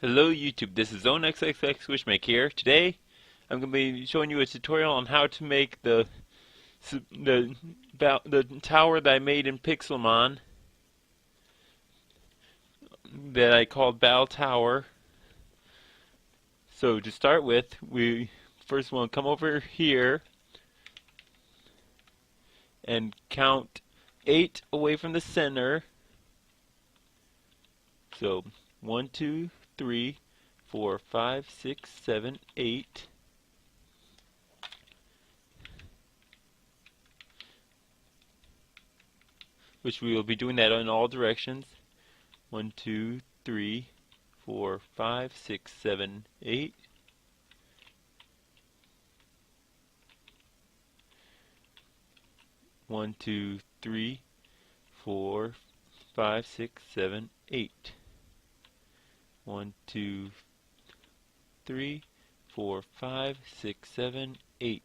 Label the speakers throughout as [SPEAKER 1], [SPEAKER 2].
[SPEAKER 1] Hello YouTube, this is ZoneXXX Wishmake here. Today I'm going to be showing you a tutorial on how to make the tower that I made in Pixelmon that I called Battle Tower. So to start with, we first want to come over here and count 8 away from the center. So 1, 2, 3, 4, 5, 6, 7, 8. Which we will be doing that in all directions. 1, 2, 3, 4, 5, 6, 7, 8. One, two, three, 4, 5, 6, 7, 8. 1, 2, 3, 4, 5, 6, 7, 8.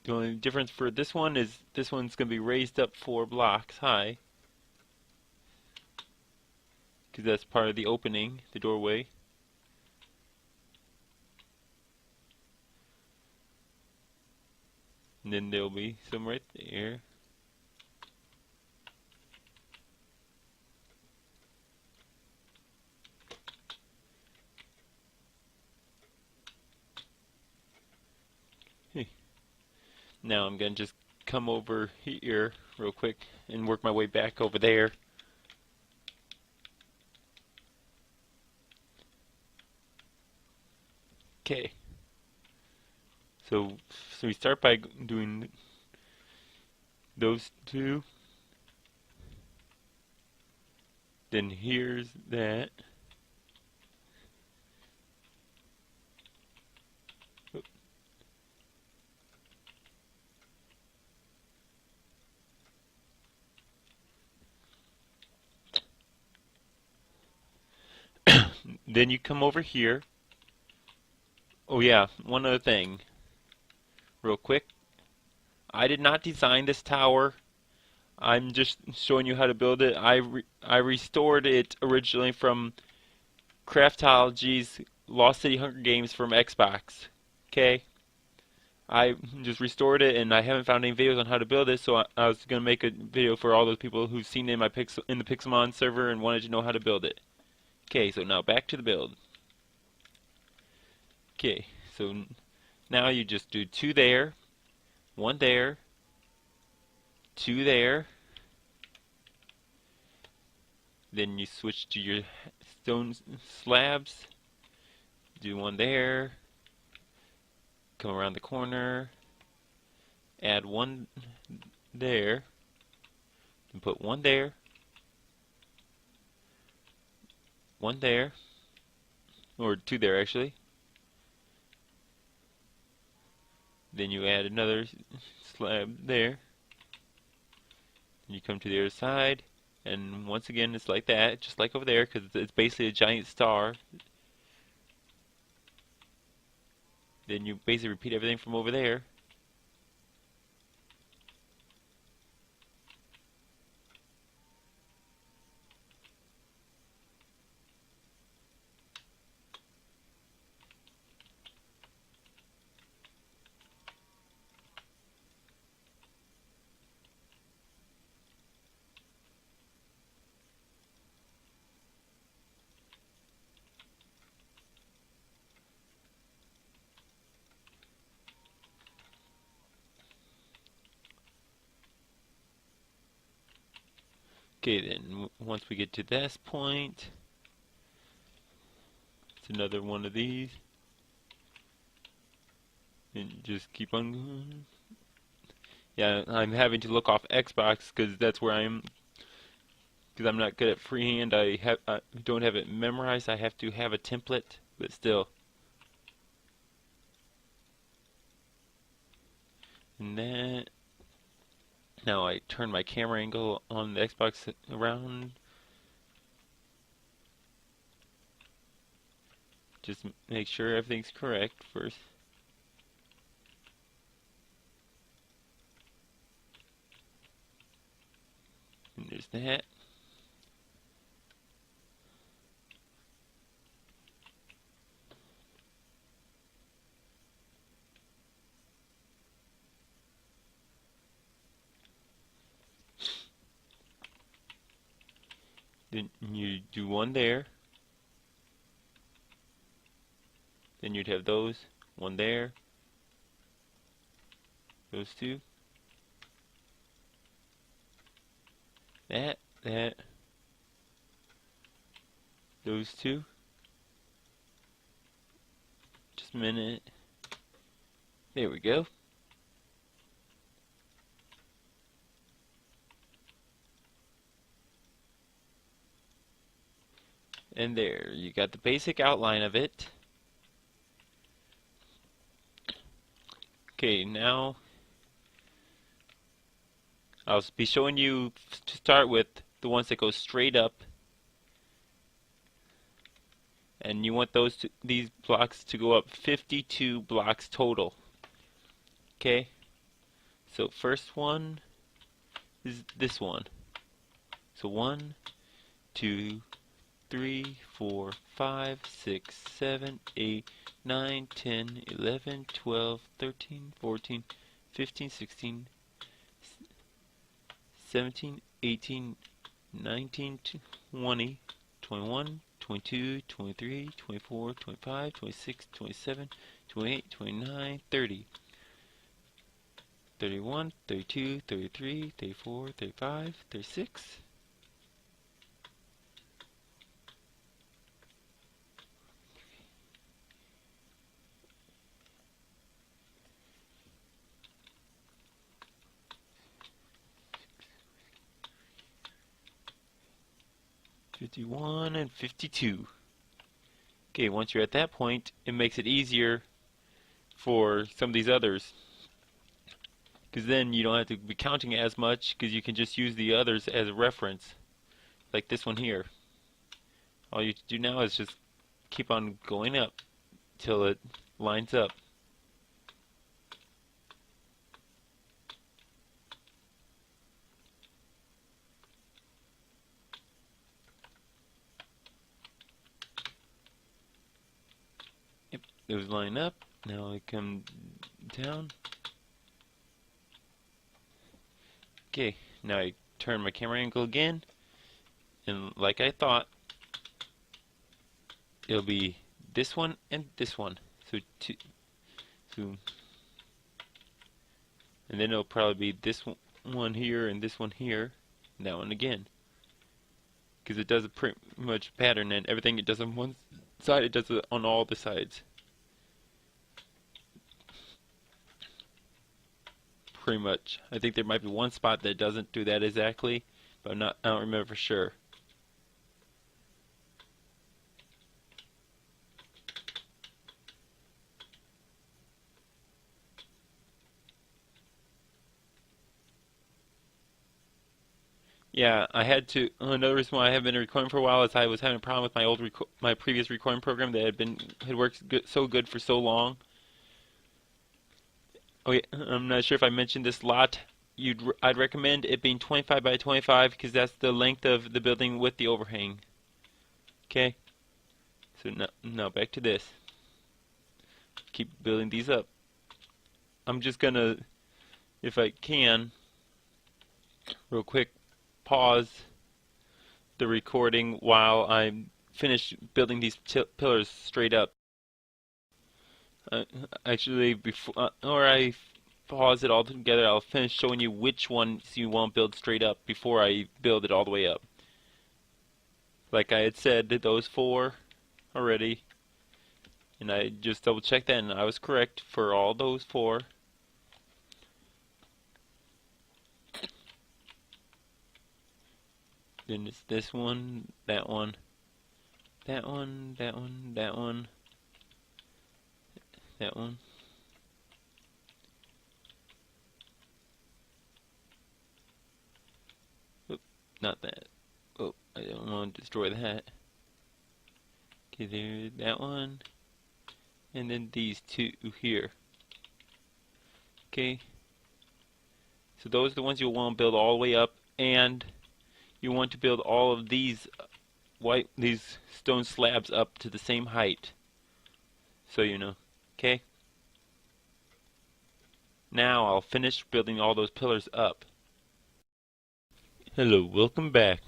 [SPEAKER 1] The only difference for this one is this one's going to be raised up 4 blocks high, because that's part of the opening, the doorway. And then there'll be some right there. Now I'm going to just come over here real quick and work my way back over there. Okay. So we start by doing those two. Then here's that. Then you come over here. Oh yeah, one other thing, real quick. I did not design this tower. I'm just showing you how to build it. I restored it originally from Craftology's Lost City Hunger Games from Xbox. Okay, I just restored it, and I haven't found any videos on how to build it, so I was gonna make a video for all those people who've seen it in the Pixelmon server and wanted to know how to build it. Okay, so now back to the build. Okay, so now you just do 2 there, 1 there, 2 there. Then you switch to your stone slabs, do 1 there, come around the corner, add 1 there, and put 1 there, 1 there, or 2 there actually. Then you add another slab there. And you come to the other side, and once again it's like that, just like over there, because it's basically a giant star. Then you basically repeat everything from over there. Okay, then once we get to this point, it's another one of these, and just keep on going. Yeah, I'm having to look off Xbox because that's where I'm, because I'm not good at freehand. I don't have it memorized. I have to have a template, but still. And that. Now I turn my camera angle on the Xbox around. Just make sure everything's correct first. And that. Then you do one there. Then you'd have those, one there, those two, that, those two. Just a minute. There we go. And there, you got the basic outline of it. Okay, now I'll be showing you to start with the ones that go straight up, and you want these blocks to go up 52 blocks total. Okay, so first one is this one. So 1, 2, 3, 4, 5, 6, 7, 8, 9, 10, 11, 12, 13, 14, 15, 16, 17, 18, 19, 20, 21, 22, 23, 24, 25, 26, 27, 28, 29, 30, 31, 32, 33, 34, 35, 36. 51 and 52. Okay, once you're at that point, it makes it easier for some of these others, because then you don't have to be counting as much, because you can just use the others as a reference, like this one here. All you have to do now is just keep on going up till it lines up. Yep, those line up. Now I come down. Okay, now I turn my camera angle again, and like I thought, it'll be this one and this one. So and then it'll probably be this one here and this one here, and that one again. Because it does a pretty much pattern, and everything it does on one side, it does it on all the sides. Pretty much. I think there might be one spot that doesn't do that exactly, but I don't remember for sure. Yeah, I had to. Another reason why I haven't been recording for a while is I was having a problem with my previous recording program that had worked so good for so long. Oh yeah, I'm not sure if I mentioned this lot. I'd recommend it being 25 by 25 because that's the length of the building with the overhang. Okay. So now back to this. Keep building these up. I'm just gonna, if I can, real quick, pause the recording while I finish building these pillars straight up. Actually, before or I pause it all together, I'll finish showing you which ones you won't build straight up before I build it all the way up. Like I had said, those 4 already, and I just double checked that, and I was correct for all those 4. Then it's this one, that one, that one, that one, that one, that one. Oop, not that. Oh, I don't want to destroy that. Okay, there's that one, and then these 2 here. Okay, so those are the ones you'll want to build all the way up, and you want to build all of these these stone slabs up to the same height. So you know. Okay? Now I'll finish building all those pillars up. Hello, welcome back.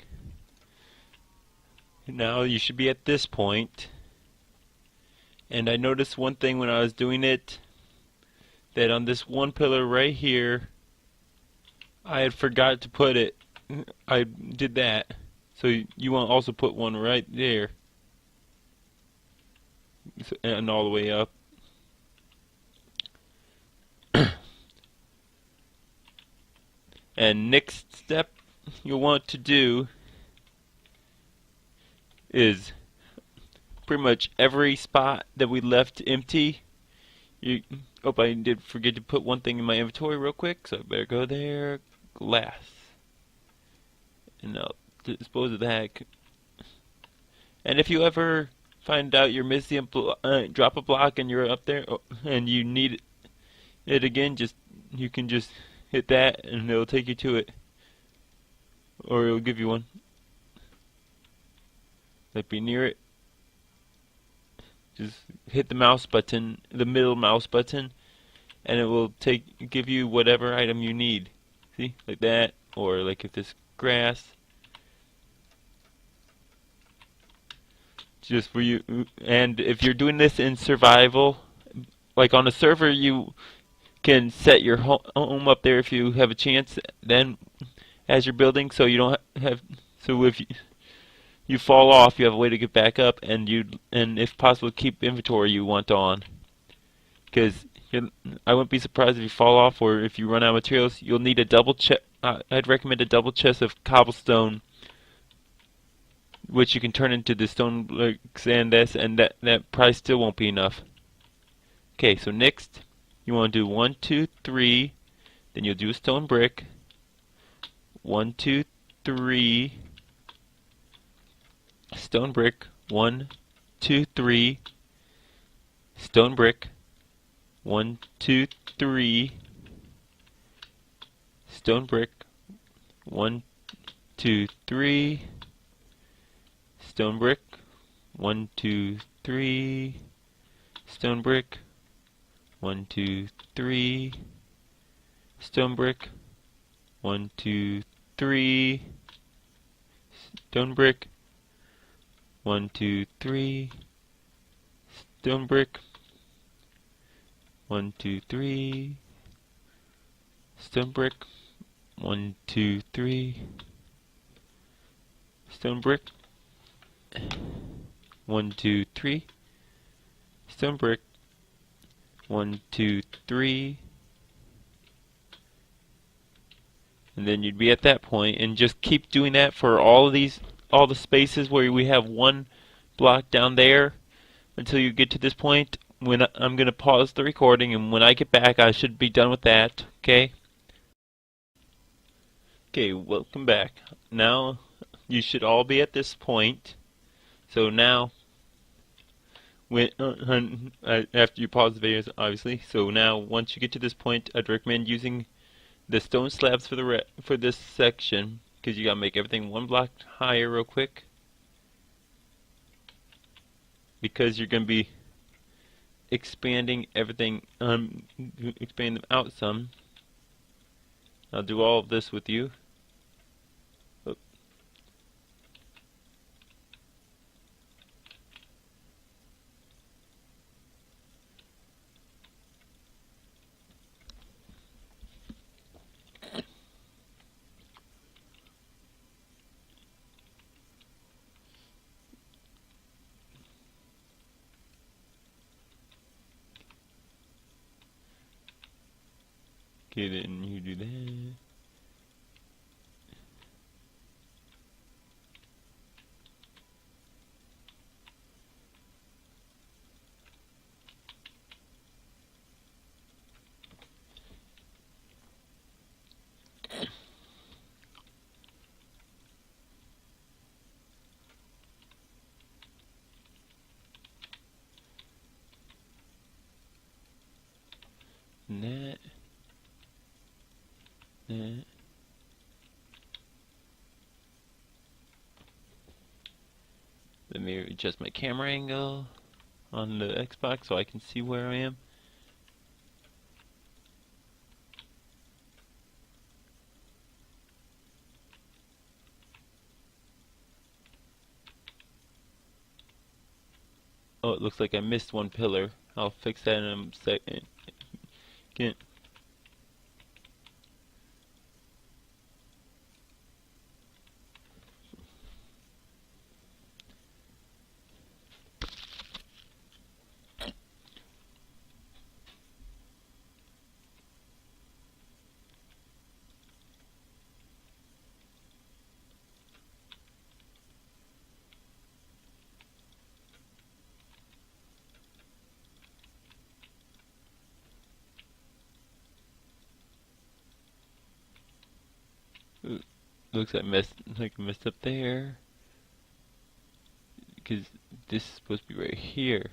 [SPEAKER 1] Now you should be at this point. And I noticed one thing when I was doing it, that on this one pillar right here, I had forgot to put it. I did that. So you want to also put one right there. And all the way up. And next step you'll want to do is pretty much every spot that we left empty. I did forget to put one thing in my inventory real quick, so I better go there. Glass. And I'll dispose of that. And if you ever find out you're missing drop a block and you're up there and you need it again, you can just hit that and it'll take you to it, or it'll give you one. Like, be near it. Just hit the mouse button, the middle mouse button, and it will give you whatever item you need. See, like that, or like if this grass. Just for you. And if you're doing this in survival, like on a server, you can set your home up there if you have a chance. Then, as you're building, so you don't have. So if you fall off, you have a way to get back up, and if possible, keep inventory you want on. Because I wouldn't be surprised if you fall off, or if you run out of materials, you'll need a double chest. I'd recommend a double chest of cobblestone, which you can turn into the stone bricks and that probably still won't be enough. Okay, so next you want to do 1, 2, 3, then you'll do a stone brick. 1, 2, 3, stone brick. 1, 2, 3, stone brick. 1, 2, 3, stone brick. 1, 2, 3, stone brick. 1, 2, 3, stone brick. 1, 2, 3, stone brick. 1, 2, 3, stone brick. 1, 2, 3, stone brick. 1, 2, 3, stone brick. 1, 2, 3, stone brick. 1, 2, 3, stone brick. 1, 2, 3, and then you'd be at that point, and just keep doing that for all the spaces where we have one block down there until you get to this point. When I'm going to pause the recording, and when I get back, I should be done with that. Okay? Okay, welcome back. Now you should all be at this point. So now, after you pause the videos, obviously. So now, once you get to this point, I'd recommend using the stone slabs for this section, because you gotta make everything one block higher real quick, because you're gonna be expanding everything, expand them out some. I'll do all of this with you. Okay, then you do that. And that. That. Let me adjust my camera angle on the Xbox so I can see where I am. Oh, it looks like I missed one pillar. I'll fix that in a second. Looks like I messed up there. Because this is supposed to be right here.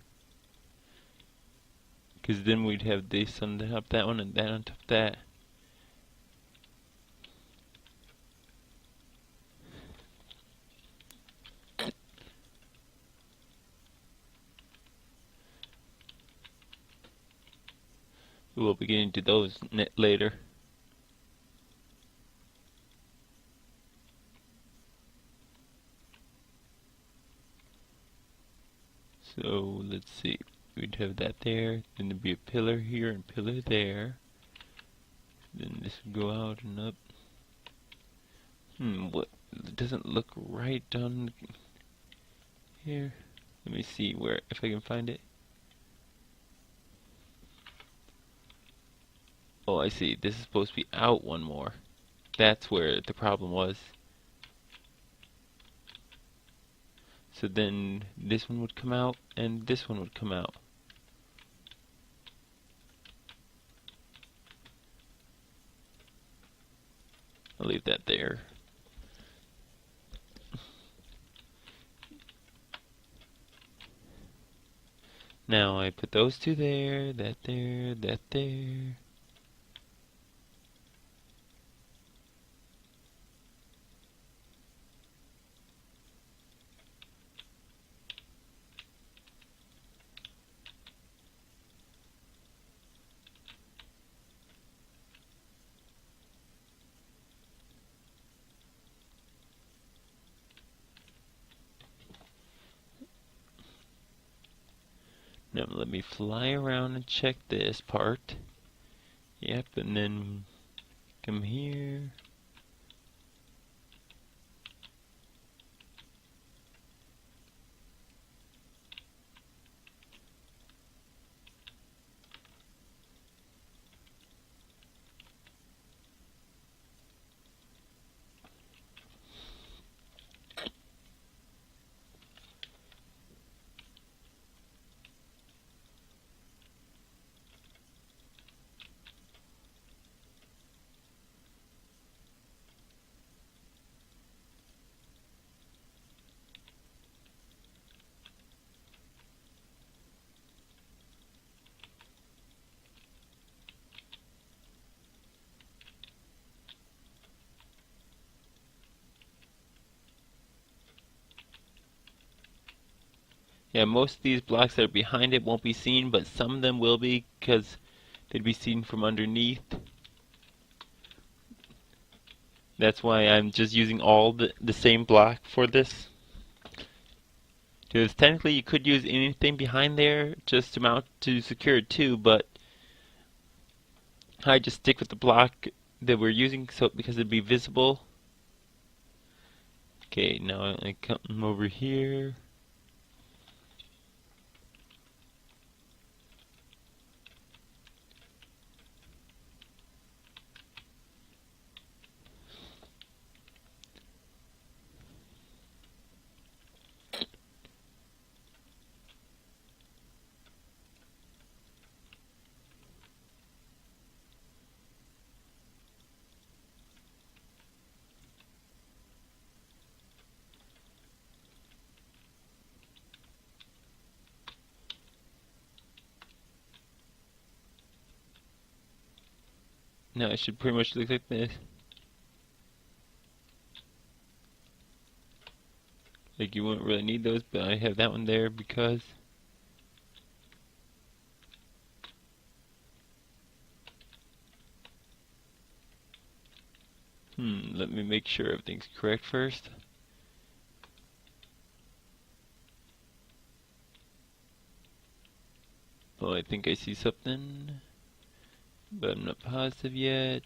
[SPEAKER 1] Because then we'd have this on top of that one and that on top of that. We'll be getting to those later. So let's see. We'd have that there. Then there'd be a pillar here and pillar there. Then this would go out and up. What? It doesn't look right on here. Let me see where, if I can find it. Oh, I see. This is supposed to be out one more. That's where the problem was. So then this one would come out and this one would come out. I'll leave that there. Now I put those two there, that there, that there. Now let me fly around and check this part. Yep, and then come here. Yeah, most of these blocks that are behind it won't be seen, but some of them will be because they'd be seen from underneath. That's why I'm just using all the same block for this. Because technically you could use anything behind there just to mount to secure it too, but I just stick with the block that we're using so because it'd be visible. Okay, now I come over here. Now it should pretty much look like this. Like you wouldn't really need those, but I have that one there because let me make sure everything's correct first. Oh, I think I see something, but I'm not positive yet.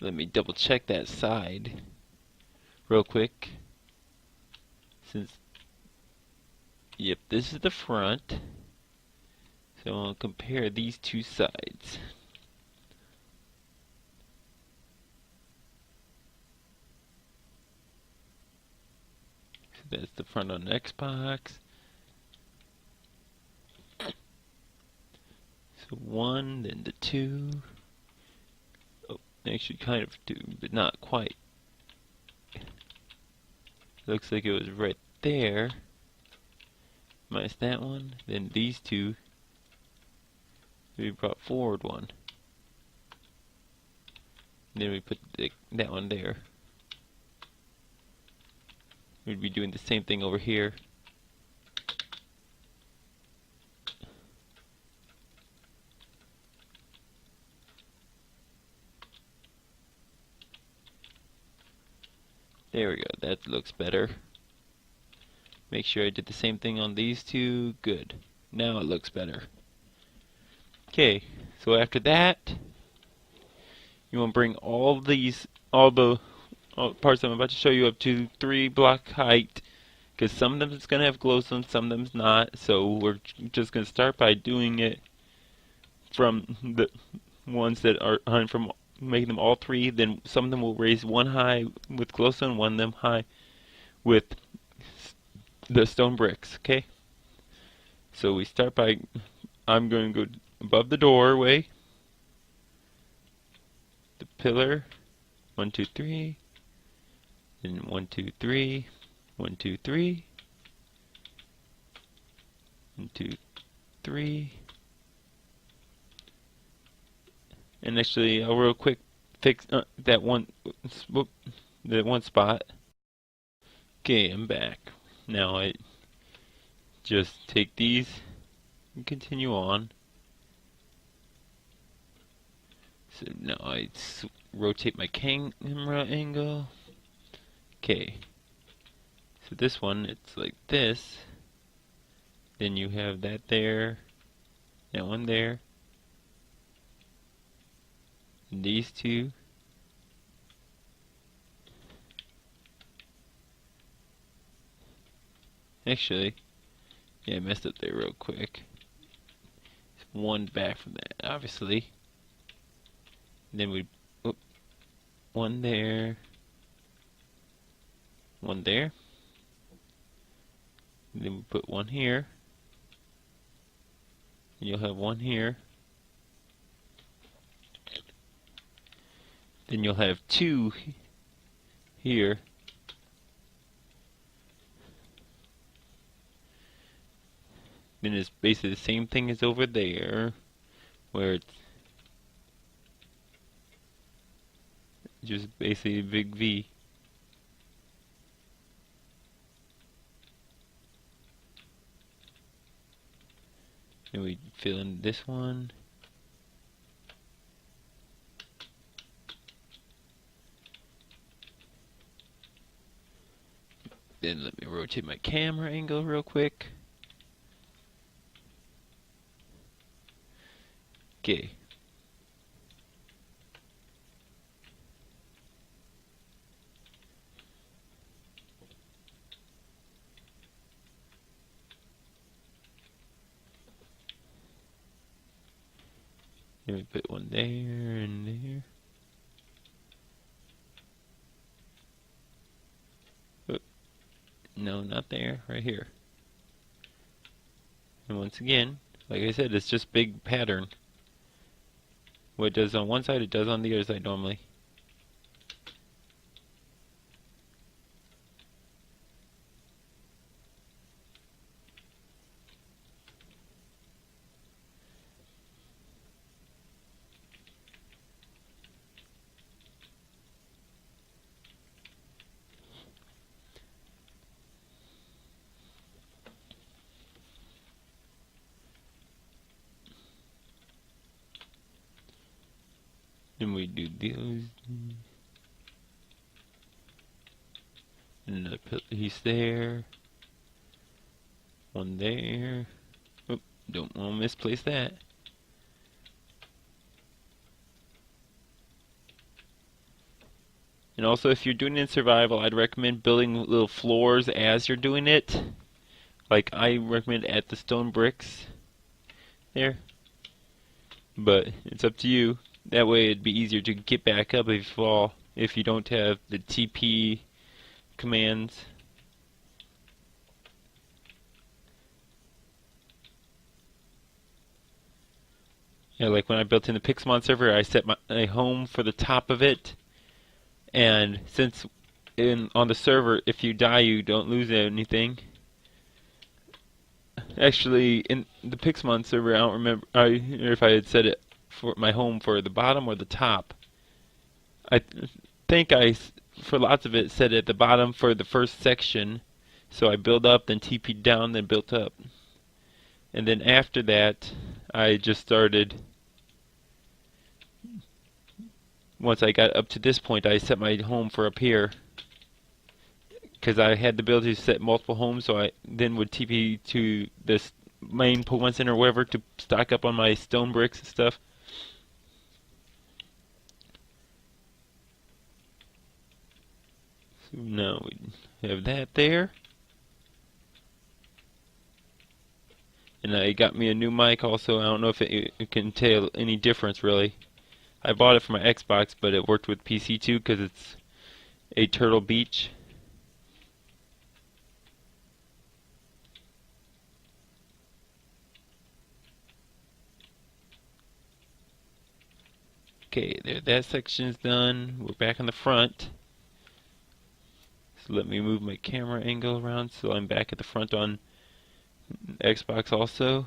[SPEAKER 1] Let me double check that side real quick. Yep, this is the front. So I'll compare these two sides. So that's the front on Xbox. So one, then the two. Oh, actually kind of two, but not quite. Looks like it was right there. Minus that one, then these two. We brought forward one. And then we put that one there. We'd be doing the same thing over here. There we go, that looks better. Make sure I did the same thing on these two. Good. Now it looks better. Okay, so after that, you want to bring all the parts I'm about to show you up to 3 block height, because some of them is going to have glowstone, some of them's not. So we're just going to start by doing it from the ones that are from making them all 3. Then some of them will raise one high with glowstone, one of them high with the stone bricks. Okay. So we start by, I'm going to go above the doorway, the pillar, 1, 2, 3, then 1, 2, 3, 1, 2, 3, 1, 2, 3, and actually I'll real quick fix that one spot. Okay, I'm back. Now I just take these and continue on. So now I rotate my camera angle. Okay. So this one, it's like this. Then you have that there, that one there, and these two. Actually, yeah, I messed up there real quick. One back from that, obviously. And then we, one there, one there. And then we put one here. And you'll have one here. Then you'll have 2 here. Then it's basically the same thing as over there, where it's just basically a big V. And we fill in this one. Then let me rotate my camera angle real quick. Okay. Then we put one there and there. Oh, no, not there. Right here. And once again, like I said, it's just big pattern. What it does on one side, it does on the other side normally. Then we do those. Another piece there. One there. Oop, don't want to misplace that. And also, if you're doing it in survival, I'd recommend building little floors as you're doing it. Like I recommend at the stone bricks there. But it's up to you. That way it'd be easier to get back up if you fall, if you don't have the TP commands. Yeah, like when I built in the Pixelmon server, I set my home for the top of it. And since on the server, if you die, you don't lose anything. Actually, in the Pixelmon server, I don't remember if I had set it for my home for the bottom or the top. I think for lots of it, set it at the bottom for the first section. So I built up, then TP'd down, then built up. And then after that, I just started. Once I got up to this point, I set my home for up here. Because I had the ability to set multiple homes, so I then would TP to this main Pokemon Center or wherever to stock up on my stone bricks and stuff. So now we have that there. And I got me a new mic also. I don't know if it can tell any difference really. I bought it for my Xbox, but it worked with PC too because it's a Turtle Beach. Okay, there, that section's done. We're back on the front. So let me move my camera angle around so I'm back at the front on Xbox also.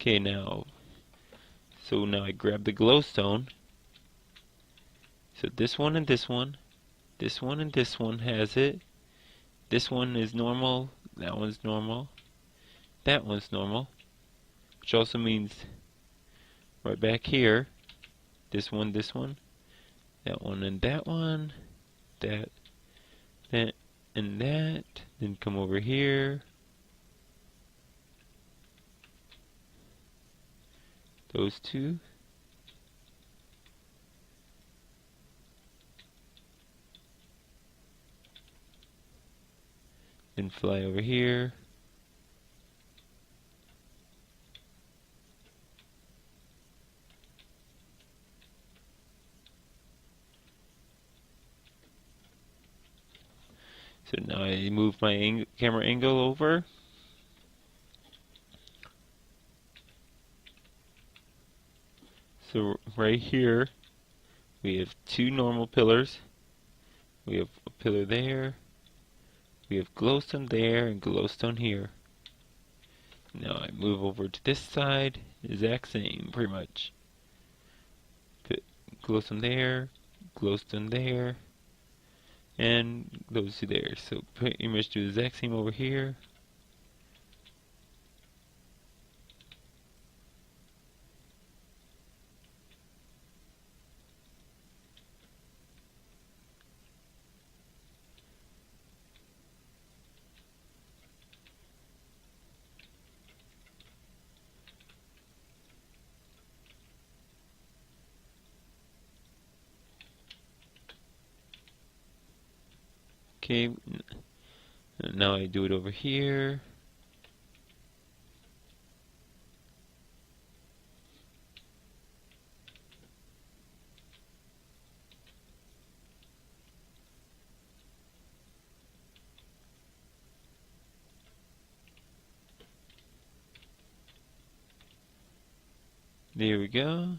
[SPEAKER 1] Okay, now I grab the glowstone. So this one and this one, this one and this one has it. This one is normal, that one's normal, that one's normal. Which also means right back here, this one, that one and that one, that, and that, then come over here. Those two. Then fly over here. So now I move my camera angle over. So right here, we have two normal pillars. We have a pillar there. We have glowstone there and glowstone here. Now I move over to this side, exact same, pretty much. Put glowstone there, and those two there. So pretty much do the exact same over here. Okay, now I do it over here. There we go.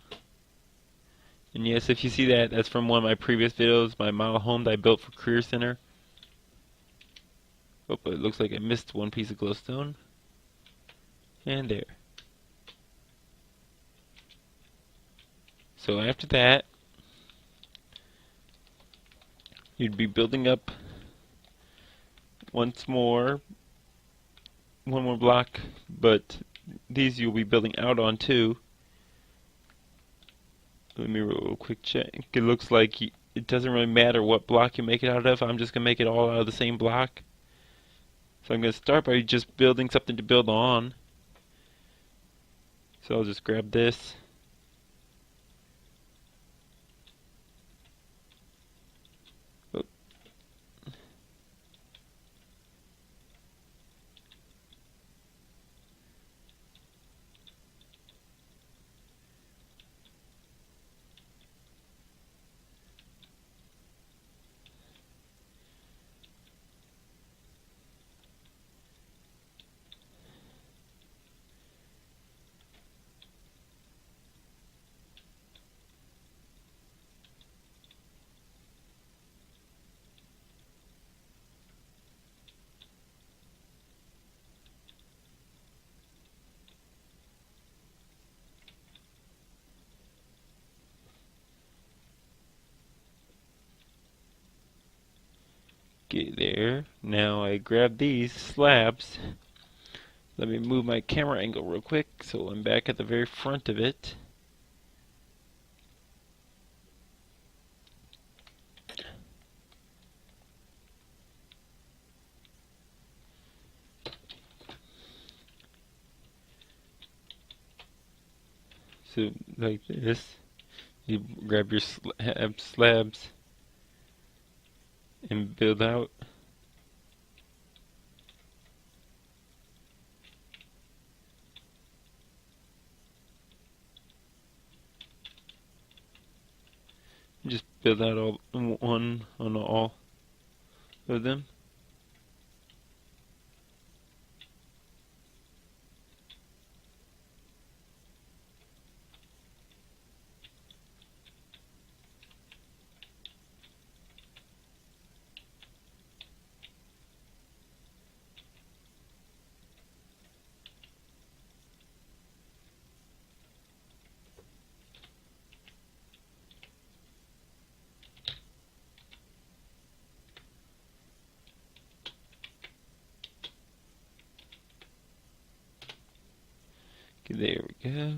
[SPEAKER 1] And yes, if you see that, that's from one of my previous videos, my model home that I built for Career Center. Oh, but it looks like I missed one piece of glowstone. And there. So after that, you'd be building up once more, one more block, but these you'll be building out on too. Let me real quick check. It looks like it doesn't really matter what block you make it out of. I'm just gonna make it all out of the same block. So I'm gonna start by just building something to build on. So I'll just grab this. Get there. Now I grab these slabs. Let me move my camera angle real quick so I'm back at the very front of it. So like this, you grab your slabs and build out. Just build out all one on all of them. Okay, there we go.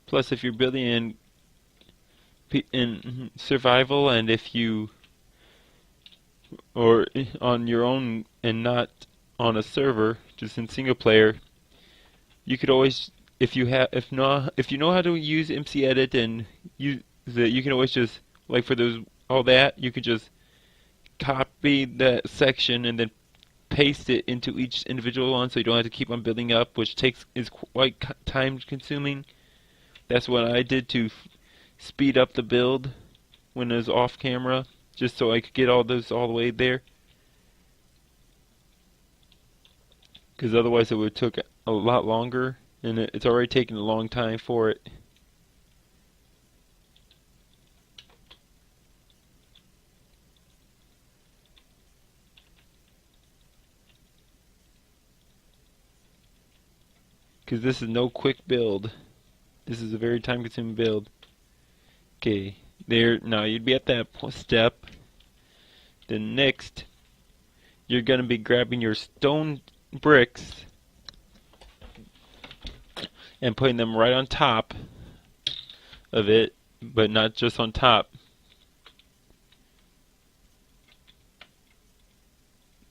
[SPEAKER 1] Plus, if you're building in survival, and if you or on your own and not on a server, just in single player, you could always, if you know how to use MC Edit and use it, you can always just, like for those all that, you could just copy that section and then paste it into each individual one, so you don't have to keep on building up, which is quite time consuming. That's what I did to speed up the build when it was off camera, just so I could get all those all the way there. Because otherwise it would took a lot longer, and it's already taken a long time for it. Because this is no quick build. This is a very time consuming build. Okay, there, now you'd be at that step. Then next, you're going to be grabbing your stone bricks and putting them right on top of it, but not just on top.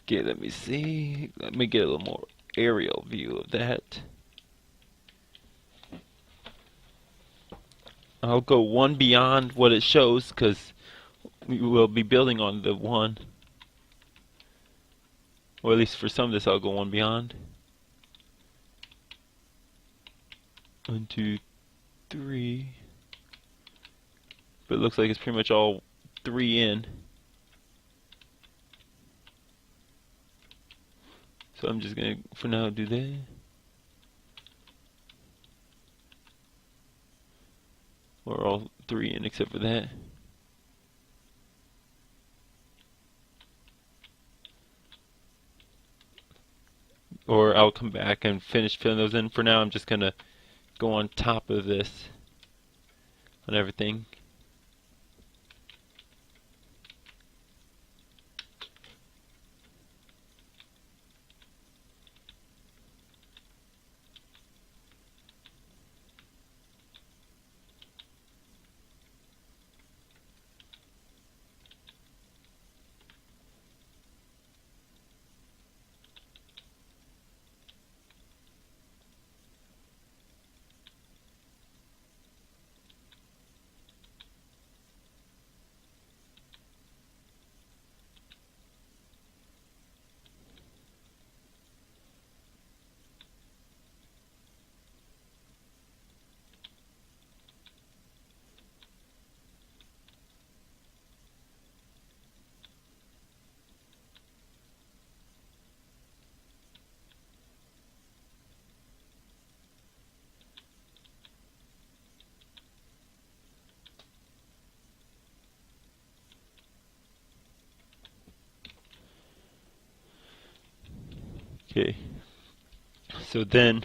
[SPEAKER 1] Okay, let me see. Let me get a little more aerial view of that. I'll go one beyond what it shows because we will be building on the one. Or at least for some of this I'll go one beyond. 1, 2, 3. But it looks like it's pretty much all 3 in. So I'm just gonna, for now, do that. Or all 3 in except for that. Or I'll come back and finish filling those in. For now, I'm just gonna go on top of this on everything. Okay, so then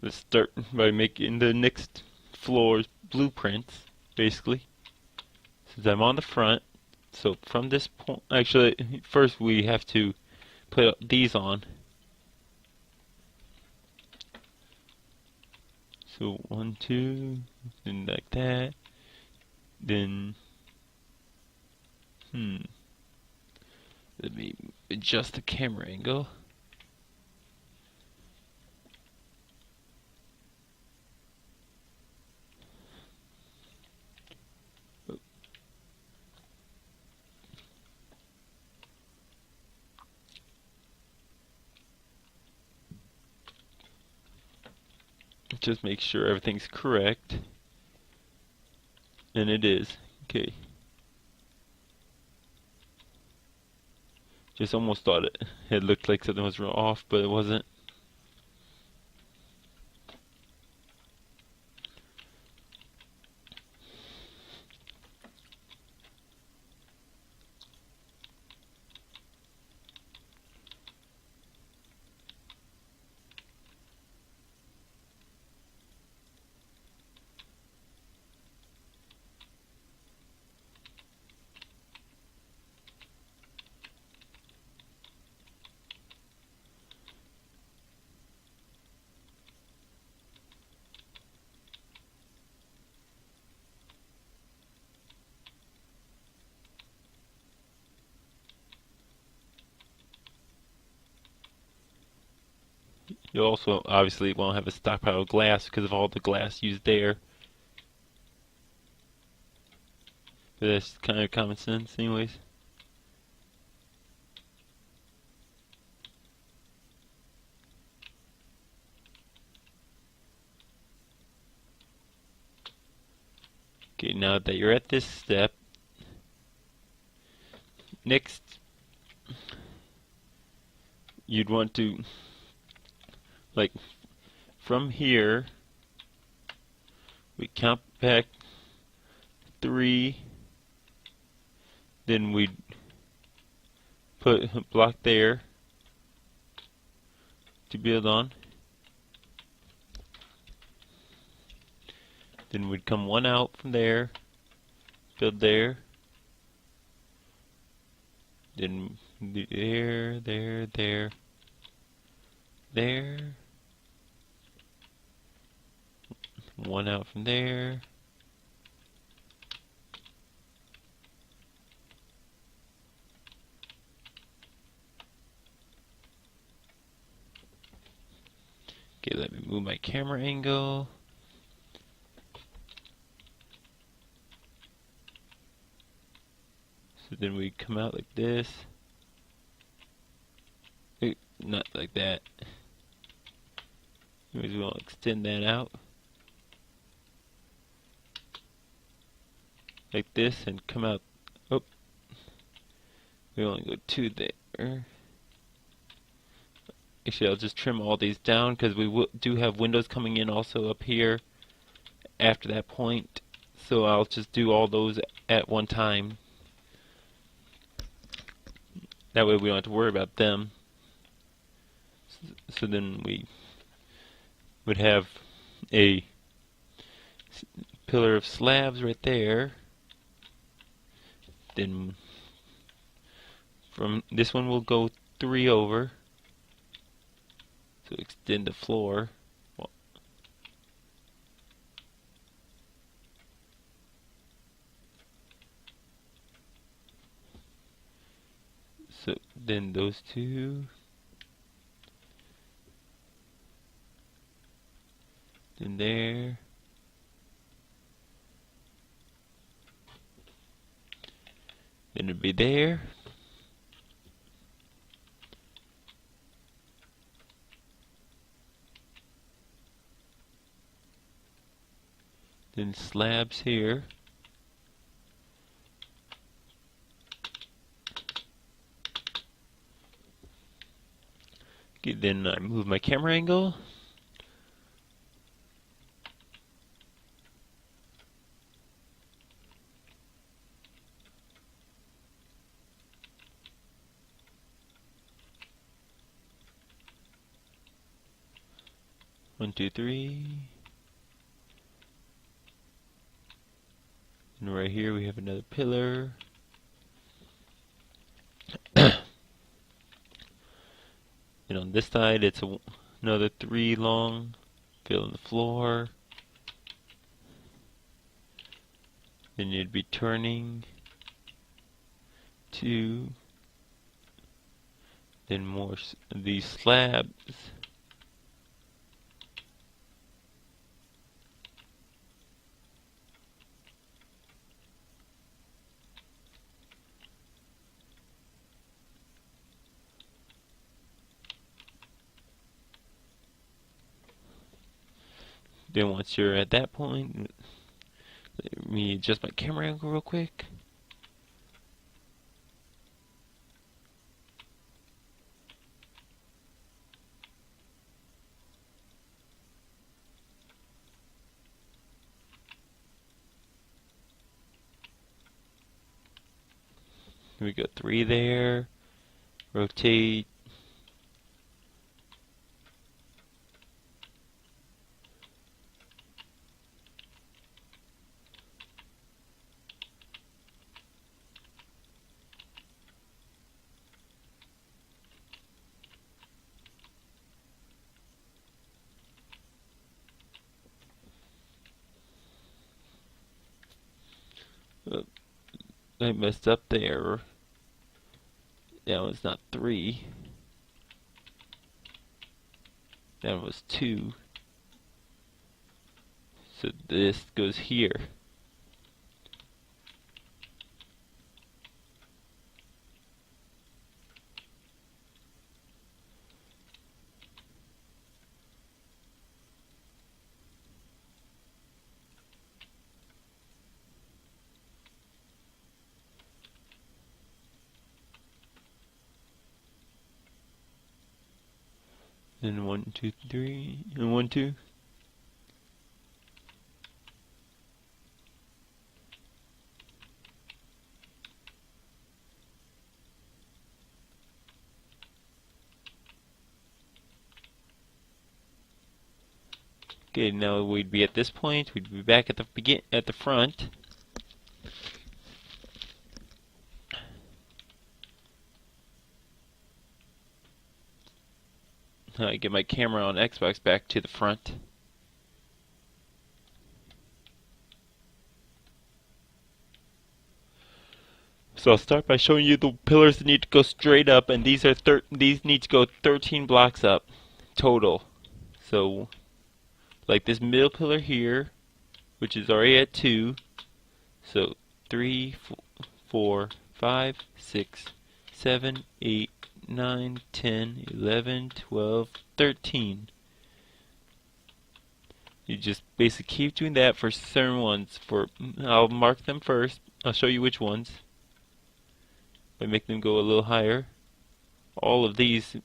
[SPEAKER 1] let's start by making the next floor's blueprints, basically. Since I'm on the front, so from this point, actually, first we have to put these on. So 1, 2, and like that. Then, let me adjust the camera angle. Just make sure everything's correct. And it is. Okay. Just almost thought it looked like something was off, but it wasn't. You'll also obviously won't have a stockpile of glass because of all the glass used there. But that's kind of common sense anyways. Okay, now that you're at this step, next you'd want to, like, from here, we count back 3, then we'd put a block there to build on. Then we'd come 1 out from there, build there. Then there, there. 1 out from there. Okay, let me move my camera angle. So then we come out like this. Not like that. Anyways, we'll extend that out. Like this and come out. Oh, we only go 2 there. Actually, I'll just trim all these down because we do have windows coming in also up here after that point. So I'll just do all those at one time. That way we don't have to worry about them. So then we would have a pillar of slabs right there. Then from this one we'll go 3 over. So extend the floor. So then those 2. Then there. Then it'd be there. Then slabs here. Okay, then I move my camera angle. 1, 2, 3. And right here we have another pillar. And on this side it's another 3 long. Fill in the floor. Then you'd be turning 2. Then more these slabs. Then once you're at that point, let me adjust my camera angle real quick. We got 3 there. Rotate. I messed up there. That was not 3. That was 2. So this goes here. Then 1, 2, 3, and 1, 2. Okay, now we'd be at this point. We'd be back at the front. I get my camera on Xbox back to the front. So I'll start by showing you the pillars that need to go straight up, and these need to go 13 blocks up total. So like this middle pillar here, which is already at 2. So 3, 4, 5, 6, 7, 8, 9, 10, 11, 12, 13. You just basically keep doing that for certain ones. I'll mark them first. I'll show you which ones. By making them go a little higher. All of these.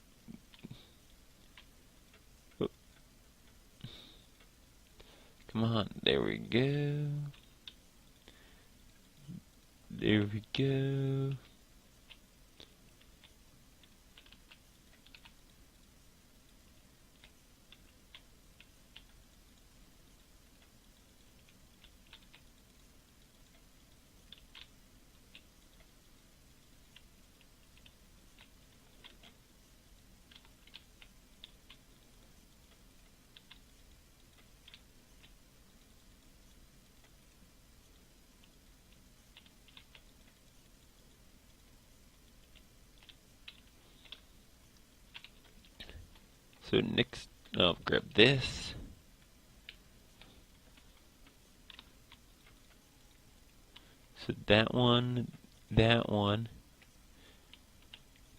[SPEAKER 1] Come on, there we go. There we go. So next, I'll grab this. So that one, that one,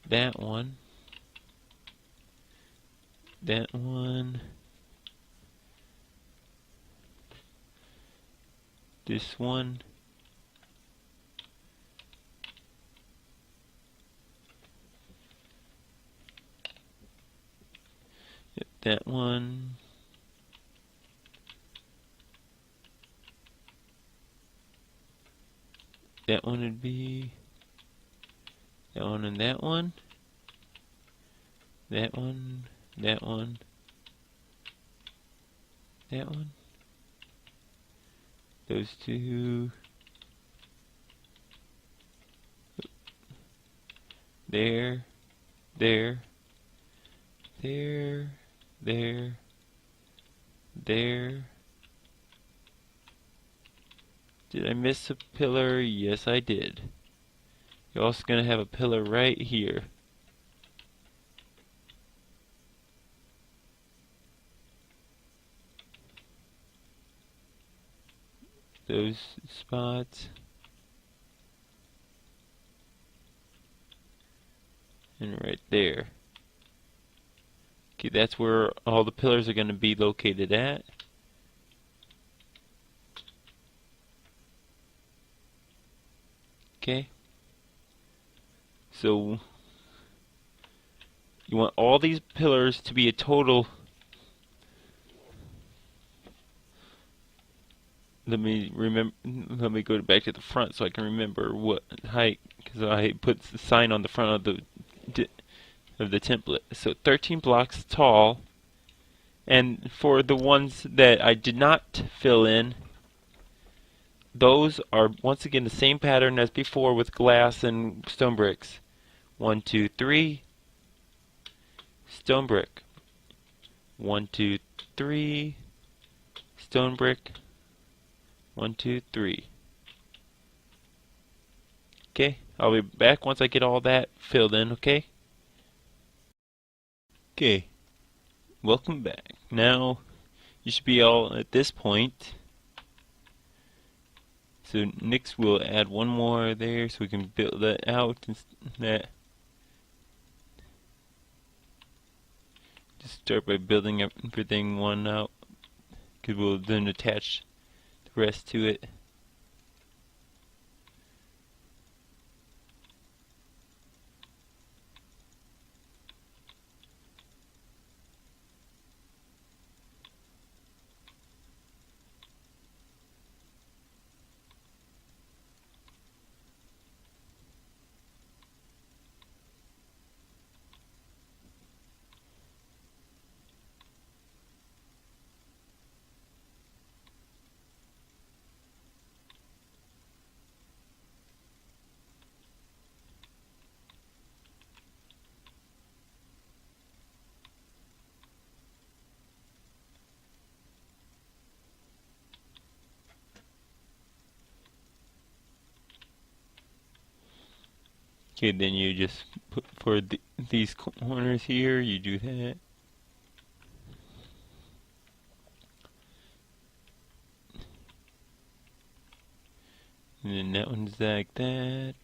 [SPEAKER 1] that one, that one, this one, that one, that one would be that one and that one, that one, that one, That one. Those two. There. There. There. There. There. Did I miss a pillar? Yes, I did. You're also going to have a pillar right here. Those spots. And right there. Okay, that's where all the pillars are going to be located at. Okay. So you want all these pillars to be a total. Let me go back to the front so I can remember what height, because I put the sign on the front of the template. So 13 blocks tall, and for the ones that I did not fill in, those are once again the same pattern as before with glass and stone bricks. 1, 2, 3, stone brick. 1, 2, 3, stone brick. 1, 2, 3. Okay, I'll be back once I get all that filled in, okay? Okay, welcome back. Now, you should be all at this point. So next we'll add one more there so we can build that out and that. Just start by building everything one out, because we'll then attach the rest to it. Okay, then you just put for these corners here, you do that. And then that one's like that.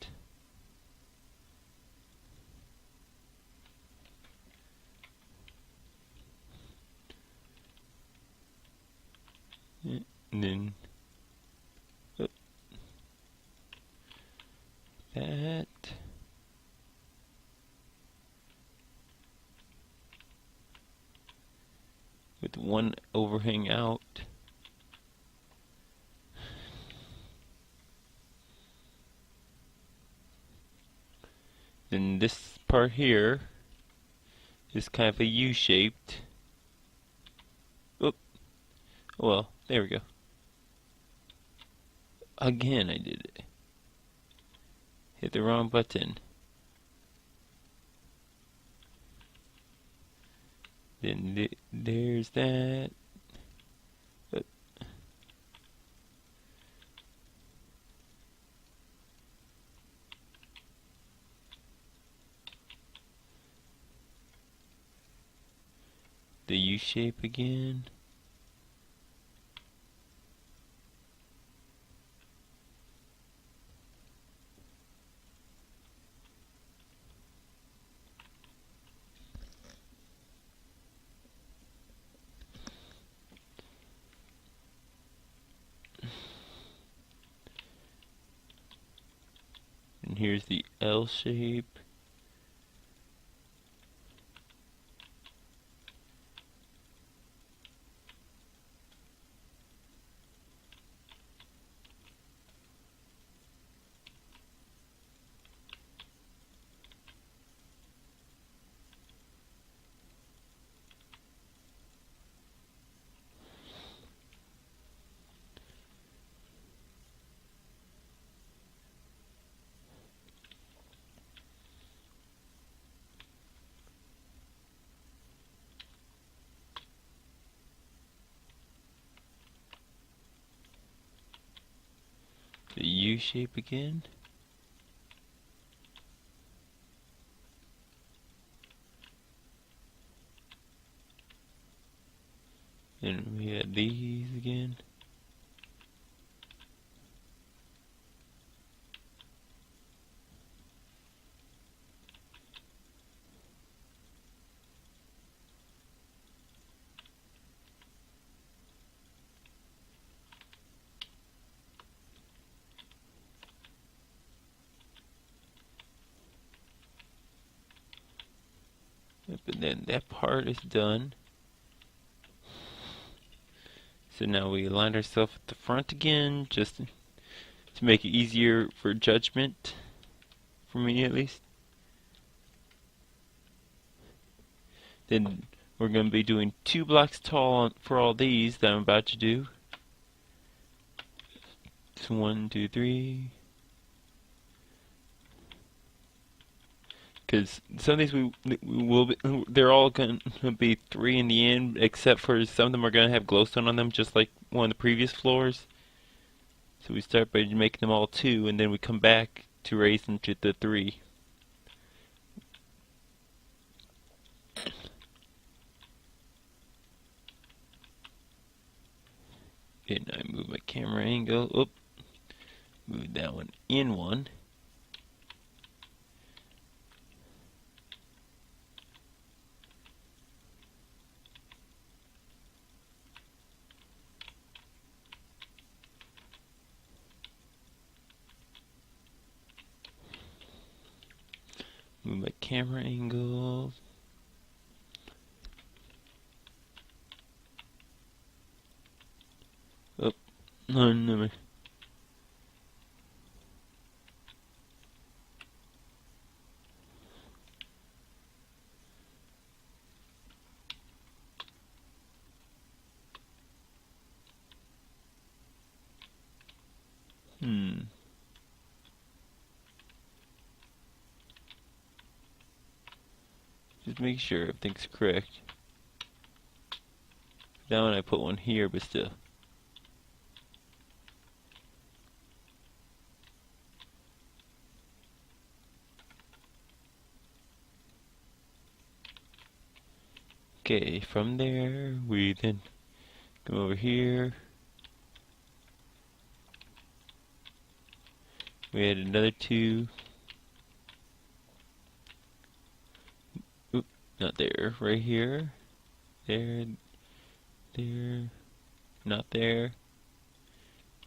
[SPEAKER 1] And then that. With one overhang out. Then this part here is kind of a U-shaped. Oop. Well, there we go. Again, I did it. Hit the wrong button. Then there's that. Oop. The U shape again. And here's the L shape. the U shape again. And we had these again. Yep, and then that part is done. So now we aligned ourselves at the front again, just to make it easier for judgment, for me at least. Then we're going to be doing 2 blocks tall for all these that I'm about to do. So 1, 2, 3. Because some of these we will be, they're all going to be 3 in the end, except for some of them are going to have glowstone on them, just like one of the previous floors. So we start by making them all 2, and then we come back to raise them to the 3. And I move my camera angle. Oop. Move that one in 1. Move my camera angle. Oh, no. Just make sure everything's correct. Now I put one here, but still. Okay, from there we then come over here. We add another 2. Oop, not there. Right here. There. Not there.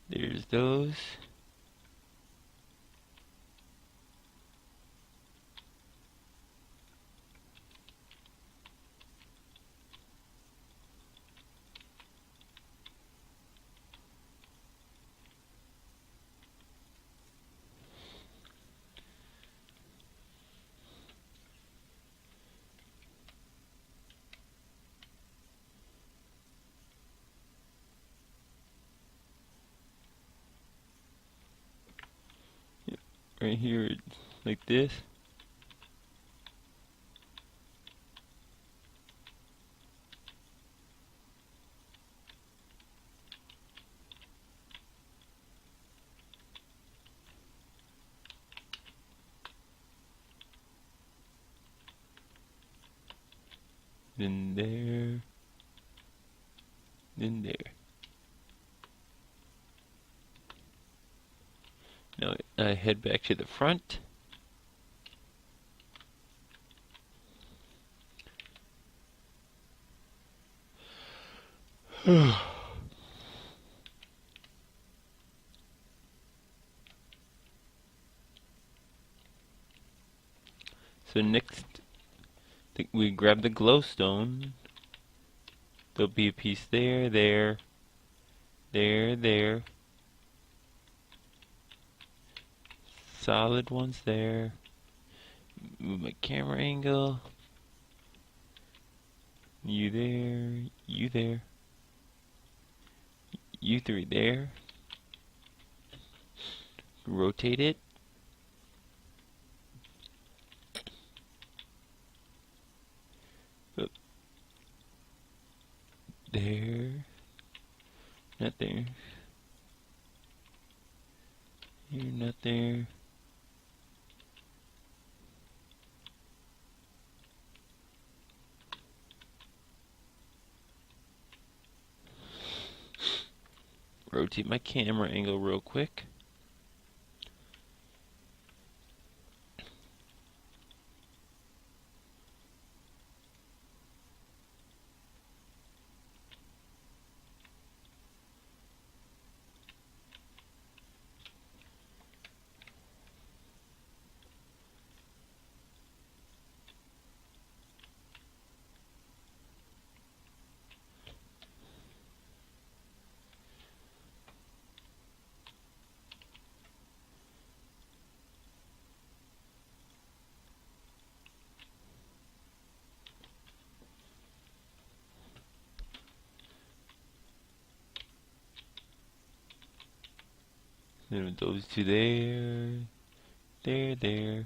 [SPEAKER 1] There's those. Right here, like this. Then there. Then there. Now I head back to the front. So next, we grab the glowstone. There'll be a piece there, there. Solid ones there. Move my camera angle. You there, you there. You 3 there. Rotate it. Up. There. Not there. You're not there. Rotate my camera angle real quick. Then those two there, there, there.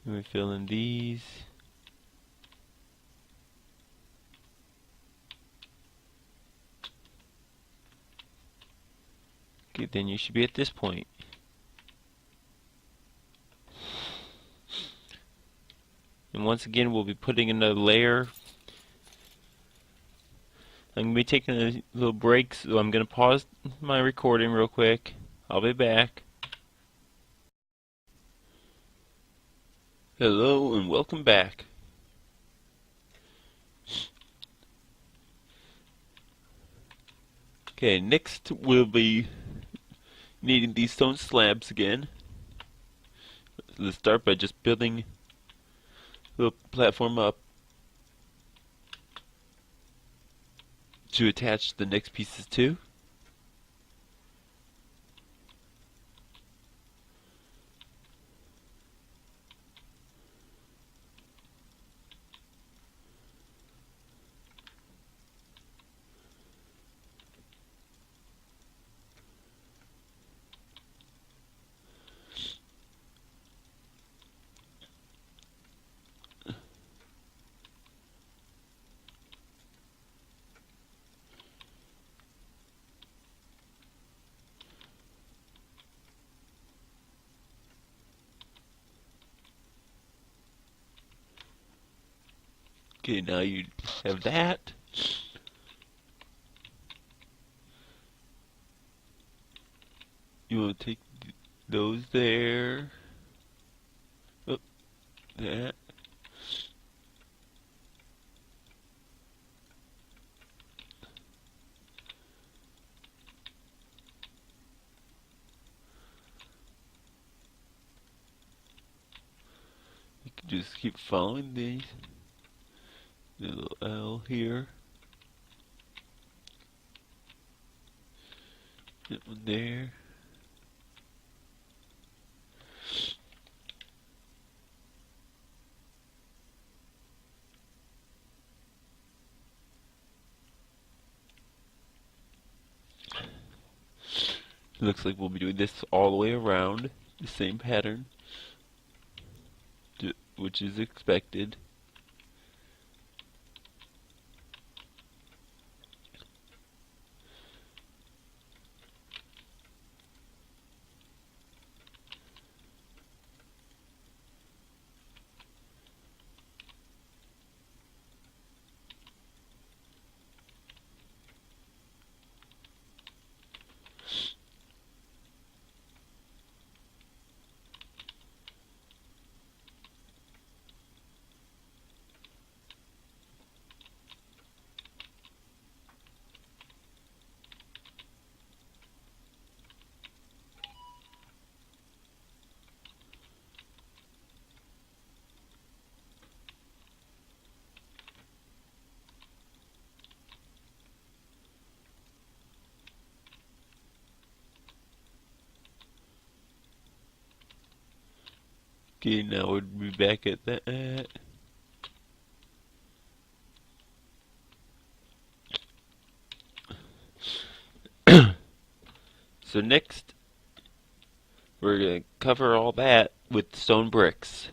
[SPEAKER 1] We're filling these. Okay, then you should be at this point. And once again, we'll be putting in a layer. I'm going to be taking a little break, so I'm going to pause my recording real quick. I'll be back. Hello and welcome back. Okay, next we'll be needing these stone slabs again. Let's start by just building the platform up to attach the next pieces to. Okay, now you have that. You want to take those there. Oh, that. You can just keep following these. The little L here. That one there. Looks like we'll be doing this all the way around, the same pattern, which is expected. Okay, now we'll be back at that. So next, we're going to cover all that with stone bricks.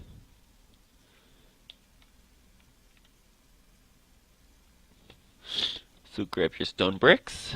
[SPEAKER 1] So grab your stone bricks.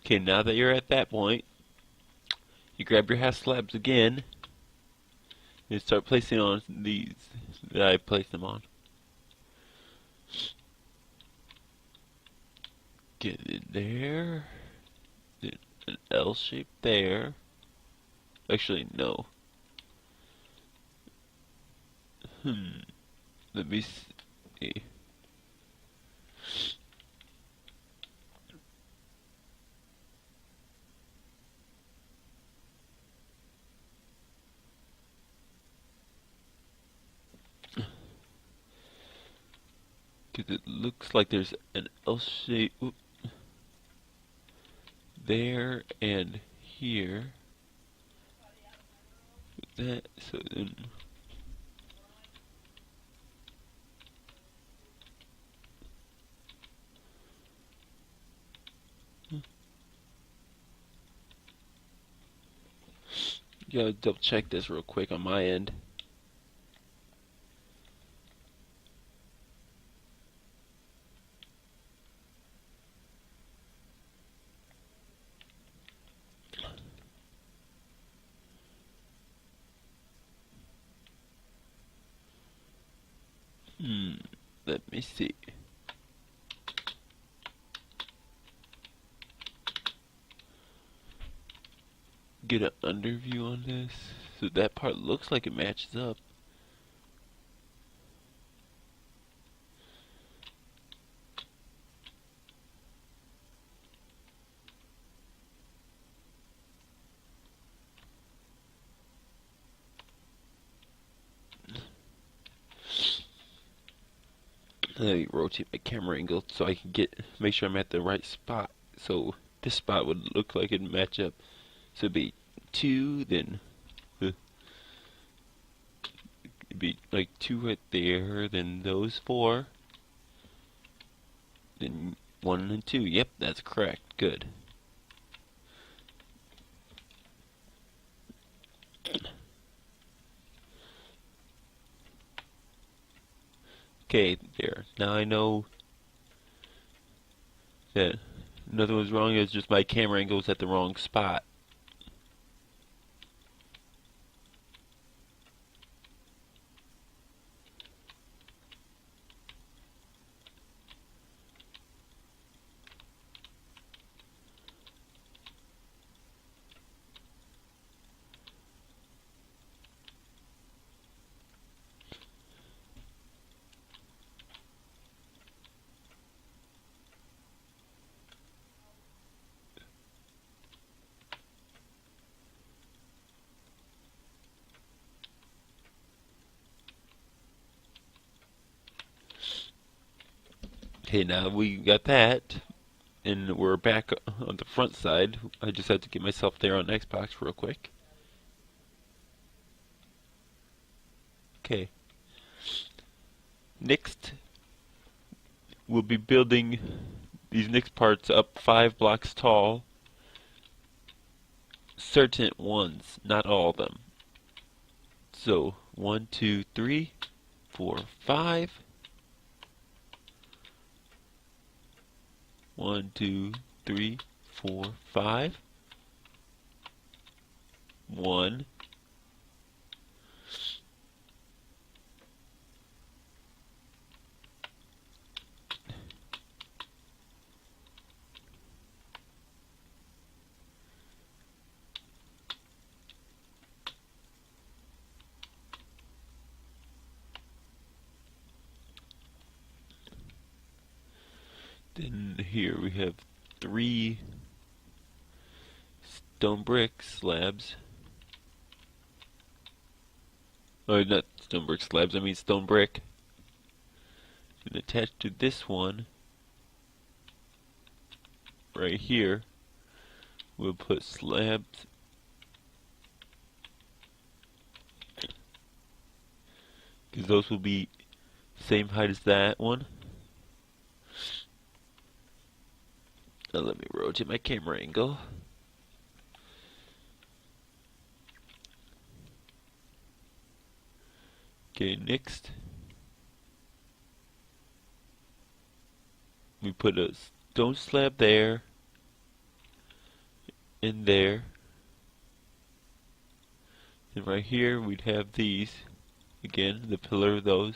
[SPEAKER 1] Okay, now that you're at that point, you grab your half slabs again and start placing on these that I placed them on. Get in there. Then an L shape there. Actually, no. Let me see. Because it looks like there's an L shape there and here. That, so then gotta double check this real quick on my end. Let me see. Get an underview on this. So that part looks like it matches up. Let me rotate my camera angle so I can make sure I'm at the right spot. So this spot would look like it'd match up. So it'd be 2, then it'd be like 2 right there, then those 4, then 1 and 2. Yep, that's correct. Good. Okay, there. Now I know that nothing was wrong. It's just my camera angle was at the wrong spot. Okay, now we got that, and we're back on the front side. I just had to get myself there on Xbox real quick. Okay. Next, we'll be building these next parts up 5 blocks tall. Certain ones, not all of them. So, 1, 2, 3, 4, 5. 1, 2, 3, 4, 5. 1. Then here we have 3 stone brick slabs. Oh, not stone brick slabs, I mean stone brick. And attached to this one, right here, we'll put slabs. Because those will be same height as that one. Now let me rotate my camera angle. Okay, next we put a stone slab there and there. And right here we'd have these. Again, the pillar of those.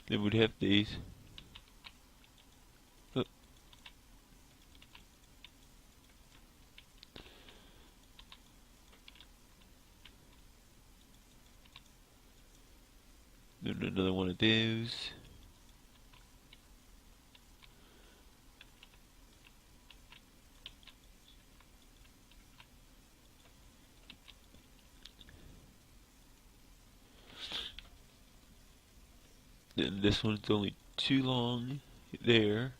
[SPEAKER 1] Then we'd have these. Oh. Then another one of those. Then this one's only too long there.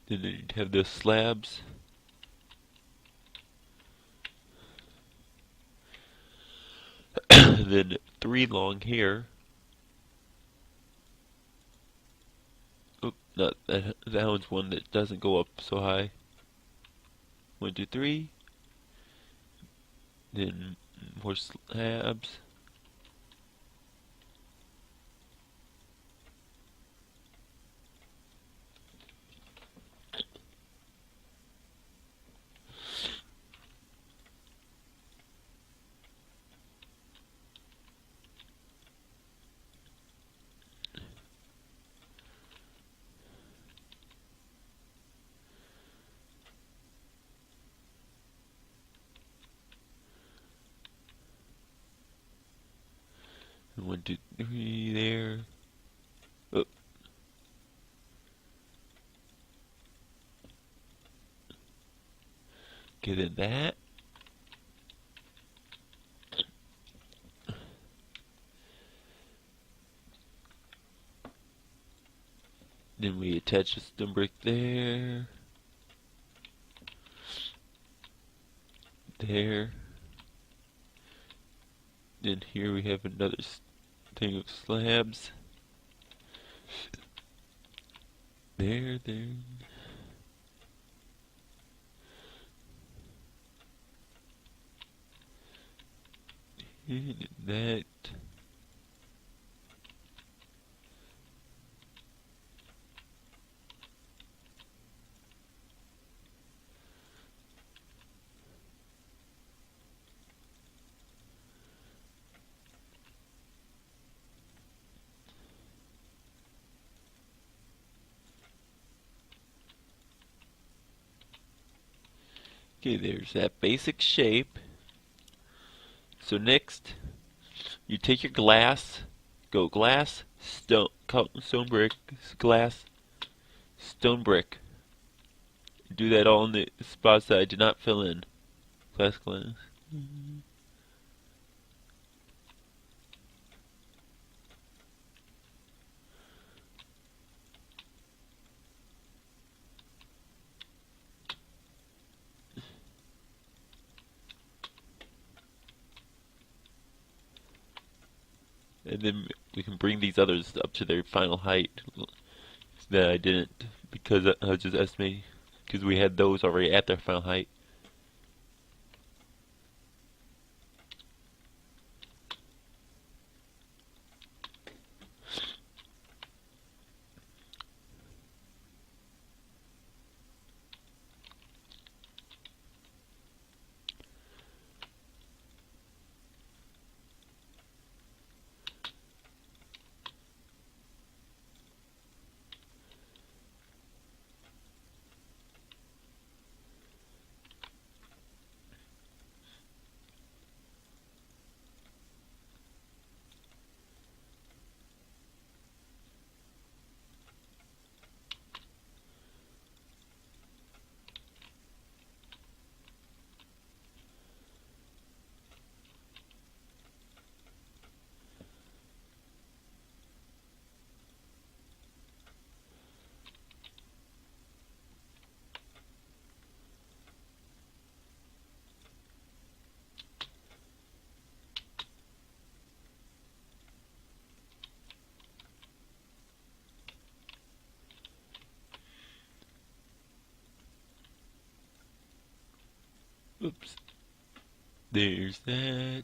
[SPEAKER 1] Then you'd have the slabs. Then 3 long here. Oh, not that. That one's one that doesn't go up so high. 1, 2, 3. Then more slabs. And 1, 2, 3 there. Oh. Okay, then that. Then we attach a stone brick there. There. Then here we have another thing of slabs. There. And that. Okay, there's that basic shape. So next, you take your glass, go glass, stone brick, glass, stone brick. Do that all in the spots that I did not fill in. Glass. And then we can bring these others up to their final height that I didn't, because I was just estimating, because we had those already at their final height. Oops. There's that.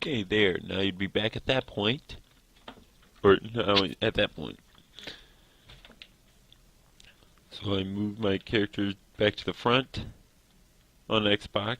[SPEAKER 1] Okay, there. Now you'd be back at that point. Or, no, at that point. So I move my character back to the front on Xbox.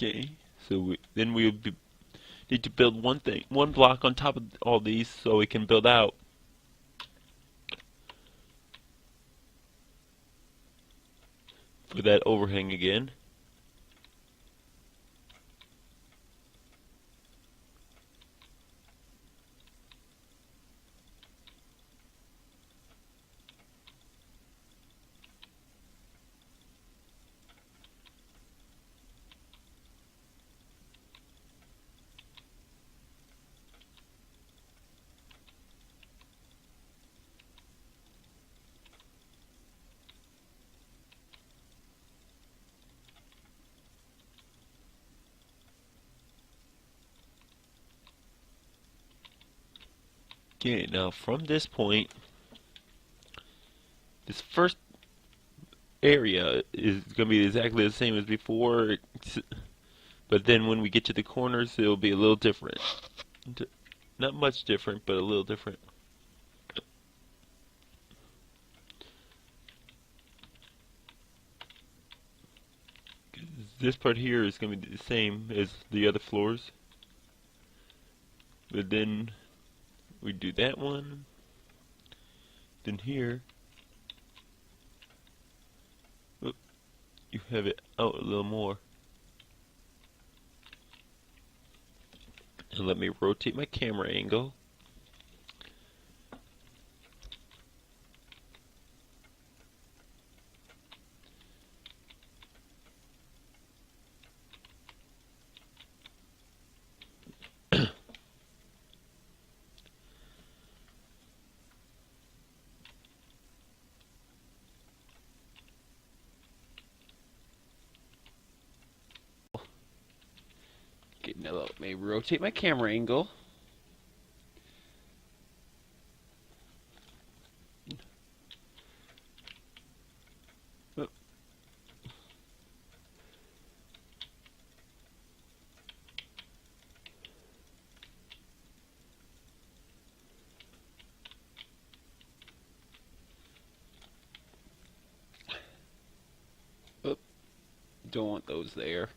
[SPEAKER 1] Okay, so then we'll need to build one block on top of all these so we can build out. For that overhang again. Okay, now from this point, this first area is going to be exactly the same as before, but then when we get to the corners, it'll be a little different. Not much different, but a little different. This part here is going to be the same as the other floors, but then we do that one, then here, oh, you have it out a little more. And let me rotate my camera angle. Okay, now let me rotate my camera angle. Oh. Oh, don't want those there.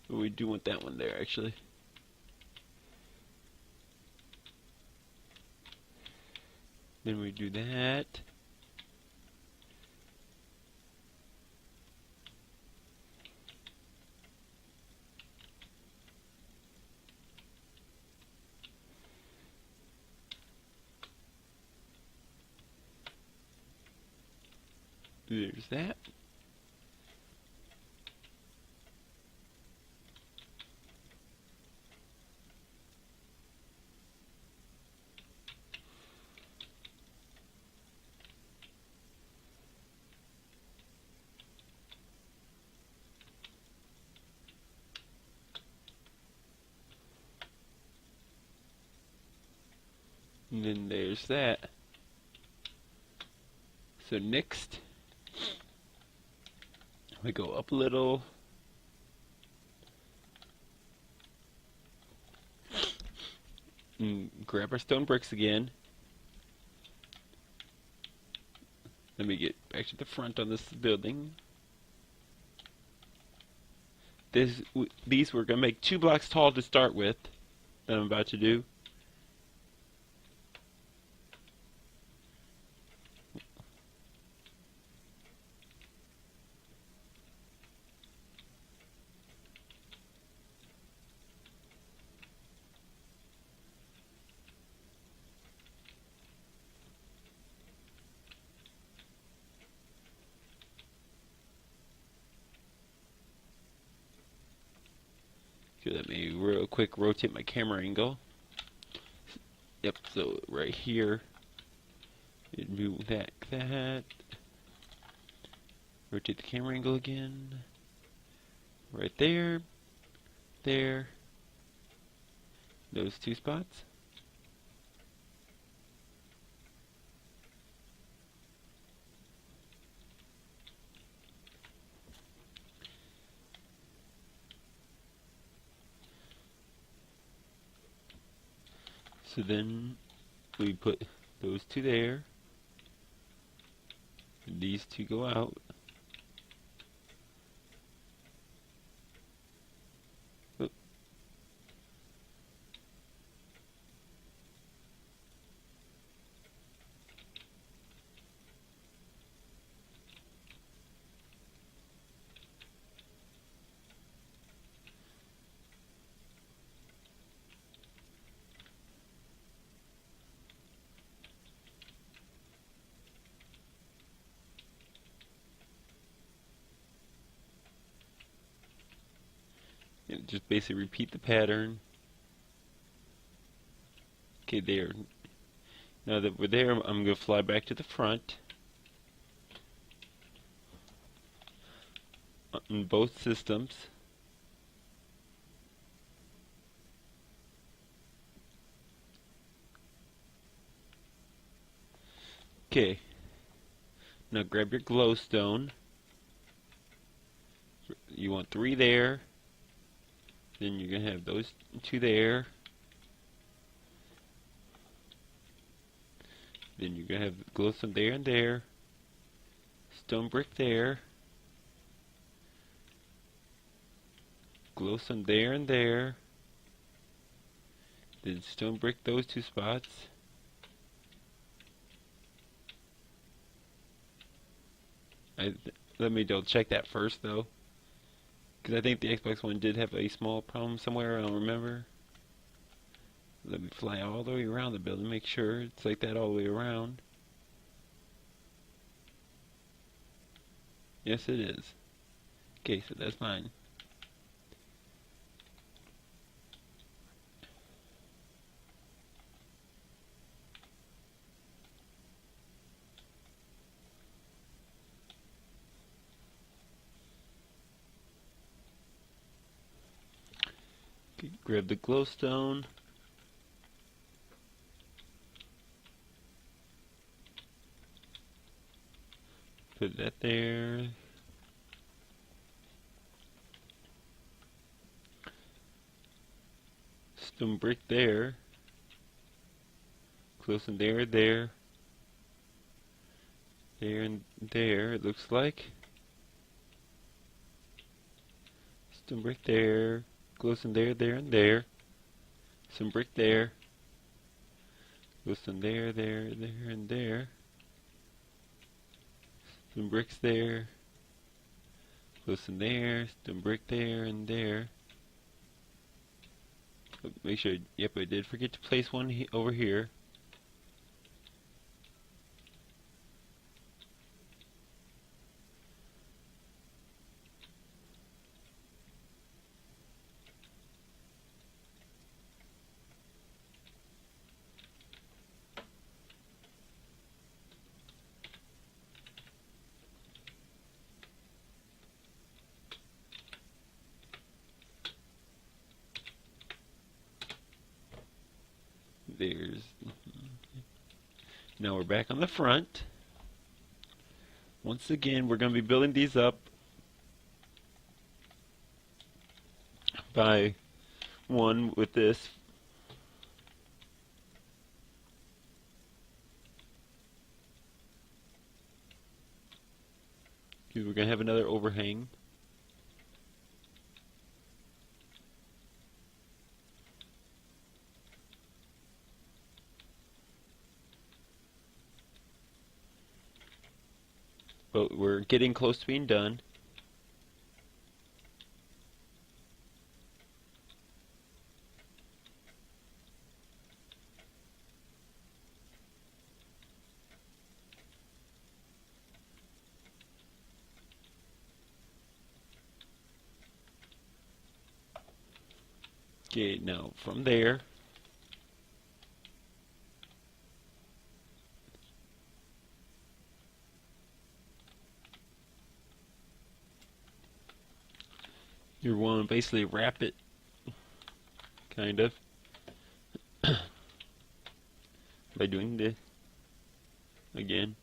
[SPEAKER 1] We do want that one there, actually. Then we do that. There's that. And then there's that. So next, we go up a little. And grab our stone bricks again. Let me get back to the front on this building. These we're going to make 2 blocks tall to start with, that I'm about to do. Okay, let me real quick rotate my camera angle. Yep, so right here, move that. Rotate the camera angle again. Right there. There. Those 2 spots. So then we put those 2 there. These 2 go out. Oop. And just basically repeat the pattern. Okay, there. Now that we're there, I'm going to fly back to the front. In both systems. Okay. Now grab your glowstone. You want 3 there. Then you're going to have those 2 there. Then you're going to have glowstone there and there. Stone brick there. Glowstone there and there. Then stone brick those 2 spots. Let me double check that first though, because I think the Xbox One did have a small problem somewhere. I don't remember. Let me fly all the way around the building, make sure it's like that all the way around. Yes, it is. Okay, so that's mine. Okay, grab the glowstone. Put that there. Stone brick there. Glowstone there, there. There and there, it looks like. Stone brick there. Glowstone there, there, and there. Some brick there. Glowstone there, there, there, and there. Some bricks there. Glowstone there. Some brick there and there. Make sure. Yep, I did forget to place one over here. there's... Now we're back on the front. Once again, we're going to be building these up by one with this. We're going to have another overhang. But we're getting close to being done. Okay, now from there, you want to basically wrap it, kind of, by doing this again.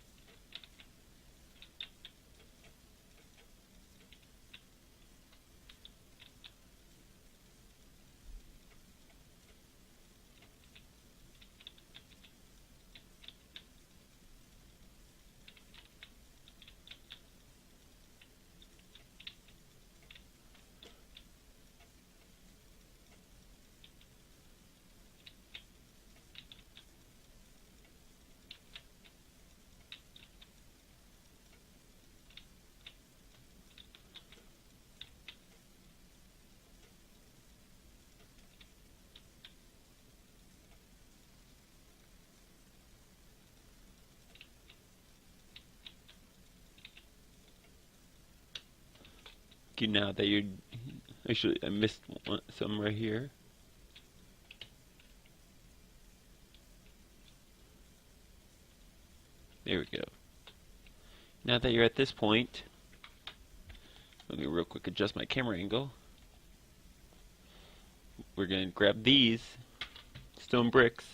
[SPEAKER 1] Okay, now that you're... Actually, I missed some right here. There we go. Now that you're at this point, let me real quick adjust my camera angle. We're going to grab these stone bricks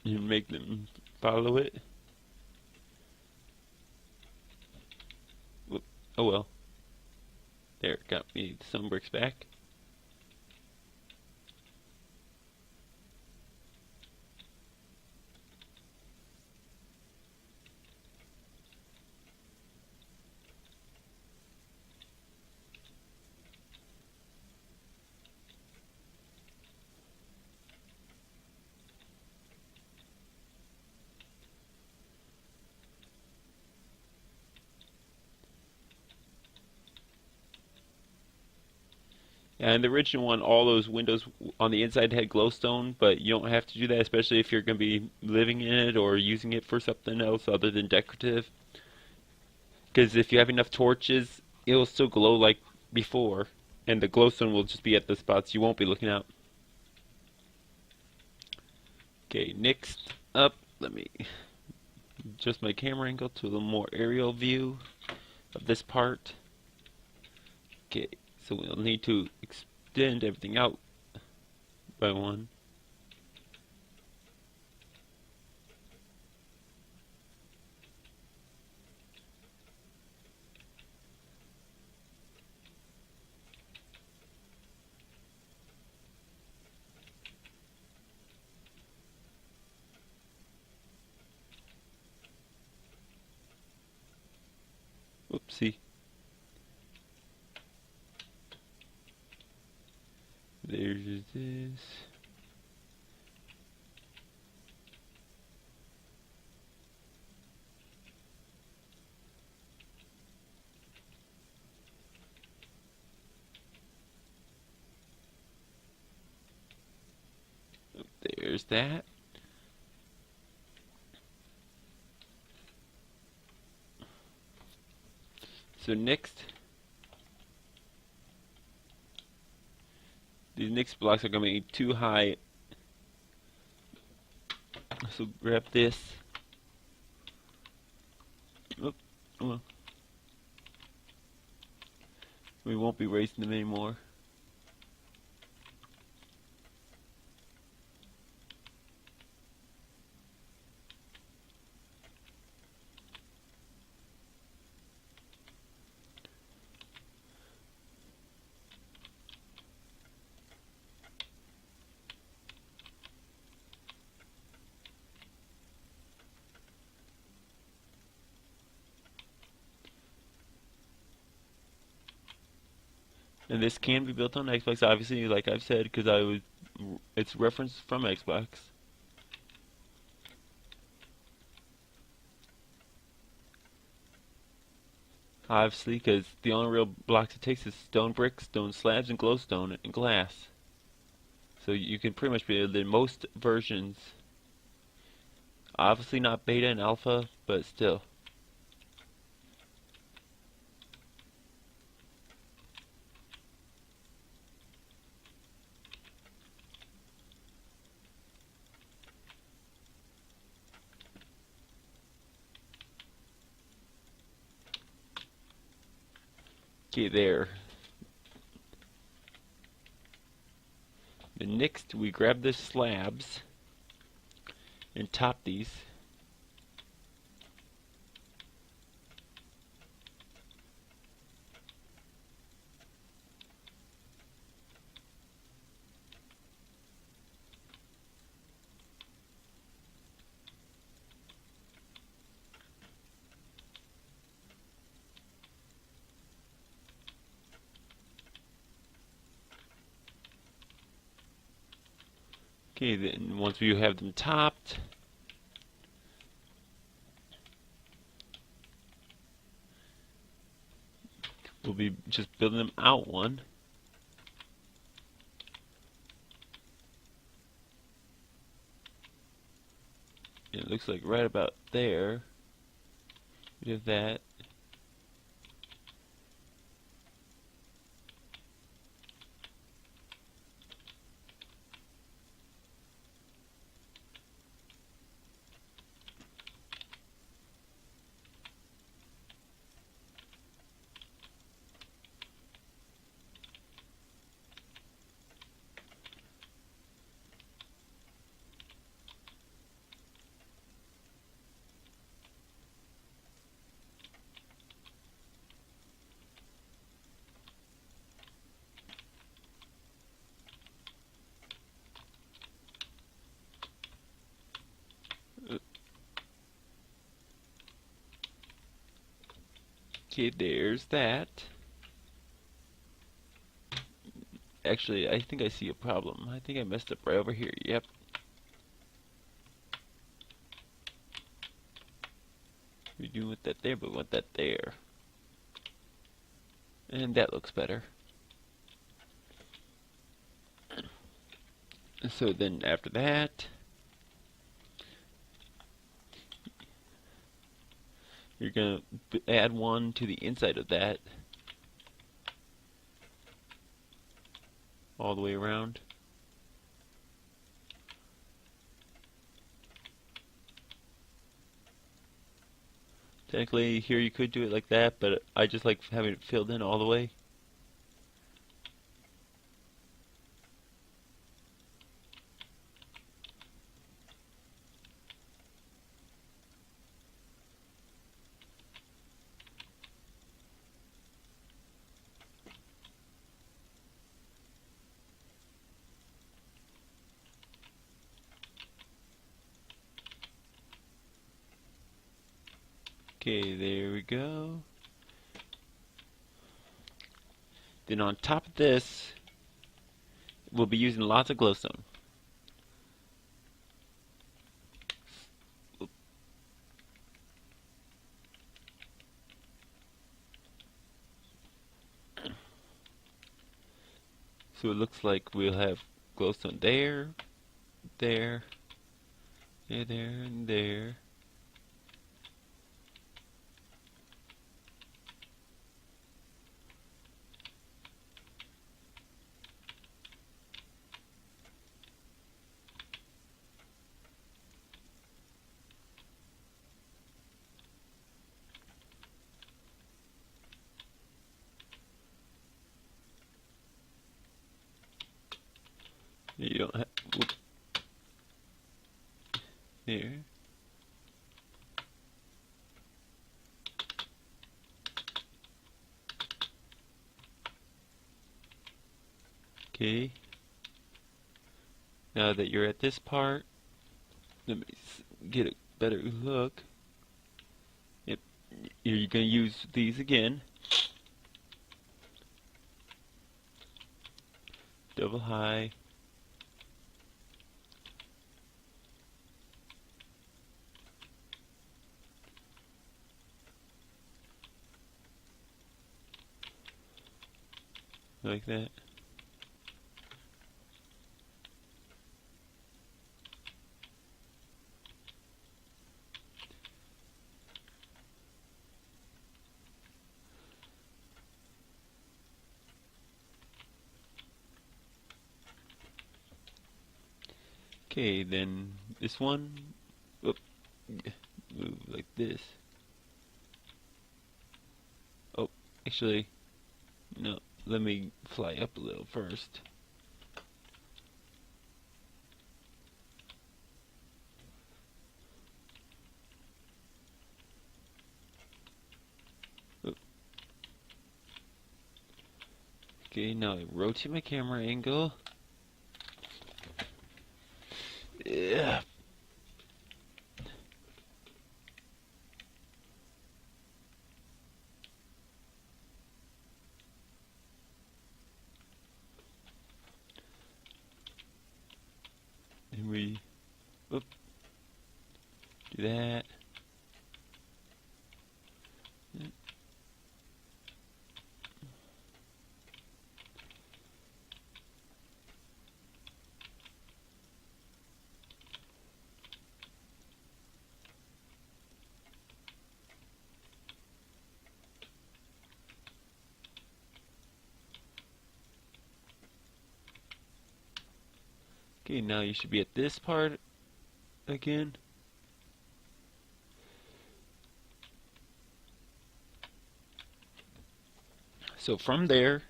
[SPEAKER 1] and make them follow it. Whoop. Oh well. There, got me some bricks back. And the original one, all those windows on the inside had glowstone, but you don't have to do that, especially if you're going to be living in it or using it for something else other than decorative. Because if you have enough torches, it'll still glow like before, and the glowstone will just be at the spots you won't be looking at. Okay, next up, let me adjust my camera angle to a little more aerial view of this part. Okay. So we'll need to extend everything out by one. Oopsie. There's this. There's that. So next, these next blocks are going to be too high. So grab this. Oh, well. We won't be raising them anymore. And this can be built on Xbox, obviously, like I've said, because it's referenced from Xbox. Obviously, because the only real blocks it takes is stone bricks, stone slabs, and glowstone and glass. So you can pretty much build in most versions. Obviously not beta and alpha, but still. Okay, there. Then next, we grab the slabs and top these. Okay, then once you have them topped, we'll be just building them out one. And it looks like right about there, we have that. Okay, there's that. Actually, I think I see a problem. I think I messed up right over here. Yep. We do want that there, but we want that there. And that looks better. So then after that, you're going to add one to the inside of that. All the way around. Technically, here you could do it like that, but I just like having it filled in all the way. Okay, there we go. Then on top of this, we'll be using lots of glowstone. So it looks like we'll have glowstone there, there, there, and there. You don't have, whoop, there. Okay. Now that you're at this part, let me get a better look. Yep, you're gonna use these again. Double high. Like that. Okay, then this one, whoop, move like this. Oh, actually, no, let me fly up a little first. Oop. Okay, now I rotate my camera angle. Yeah. And we, whoop, do that. Okay, now you should be at this part again. So from there,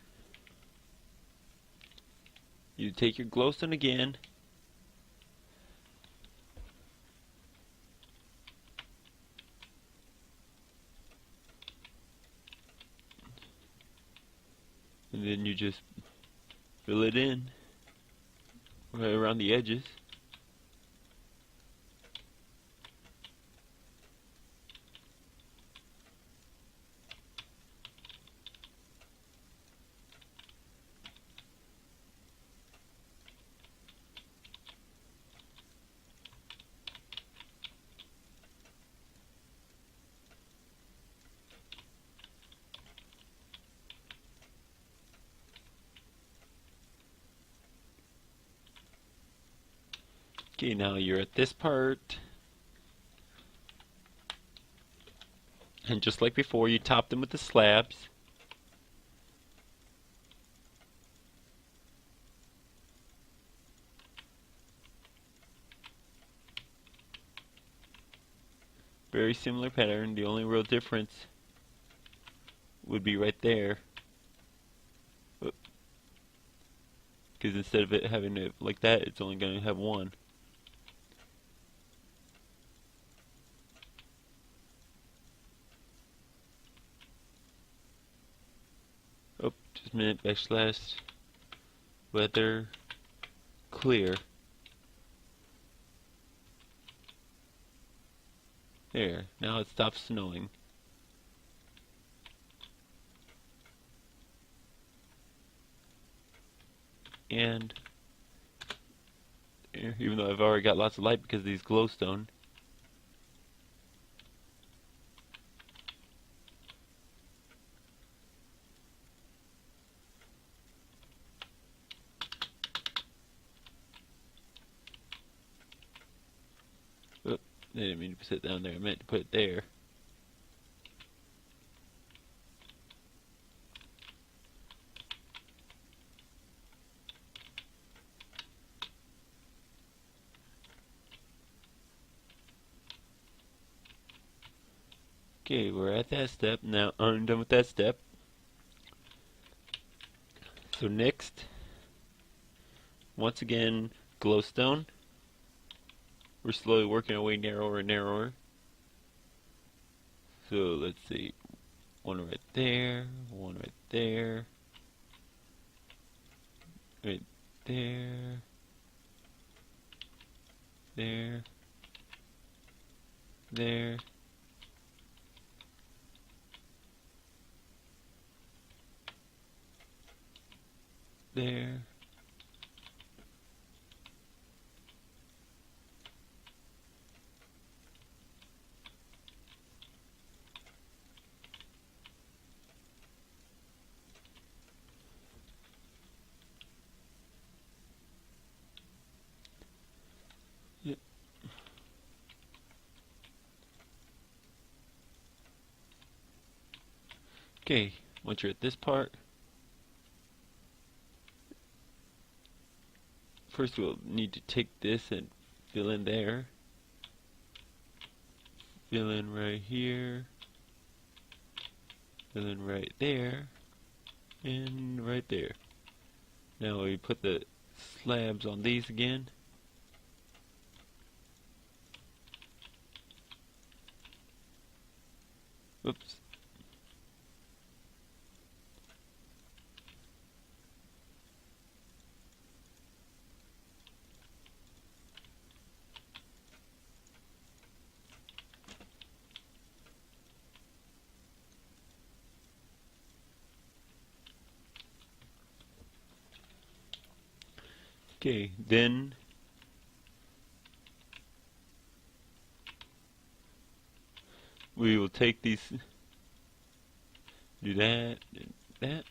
[SPEAKER 1] you take your glowstone again. And then you just fill it in right around the edges. Okay, now you're at this part. And just like before, you top them with the slabs. Very similar pattern. The only real difference would be right there. Because instead of it having it like that, it's only going to have one. Oh, just a minute, backslash, weather, clear. There, now it stops snowing. And even though I've already got lots of light because of these glowstone. Oh, I didn't mean to put it down there, I meant to put it there. Okay, we're at that step. Now I'm done with that step. So next, Once again, glowstone. We're slowly working our way narrower and narrower. So let's see. One right there, one right there, right there, there, there. There. Yep. Okay, once you're at this part, first we'll need to take this and fill in there. Fill in right here. Fill in right there. And right there. Now we put the slabs on these again. Oops. Okay, then we will take these, do that, and that.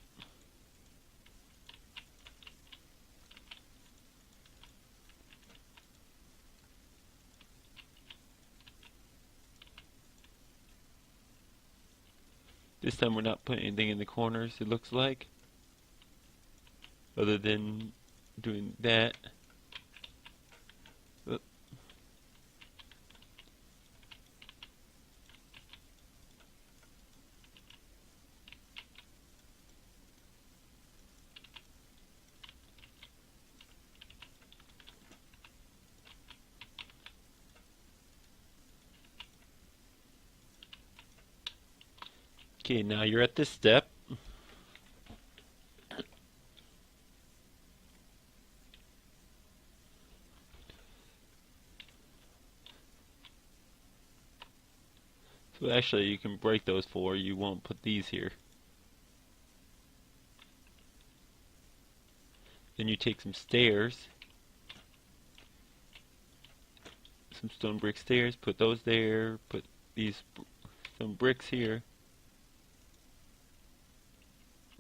[SPEAKER 1] This time we're not putting anything in the corners, it looks like, other than doing that. Okay, now you're at this step. So actually you can break those four, you won't put these here. Then you take some stairs, some stone brick stairs, put those there, put these some bricks here.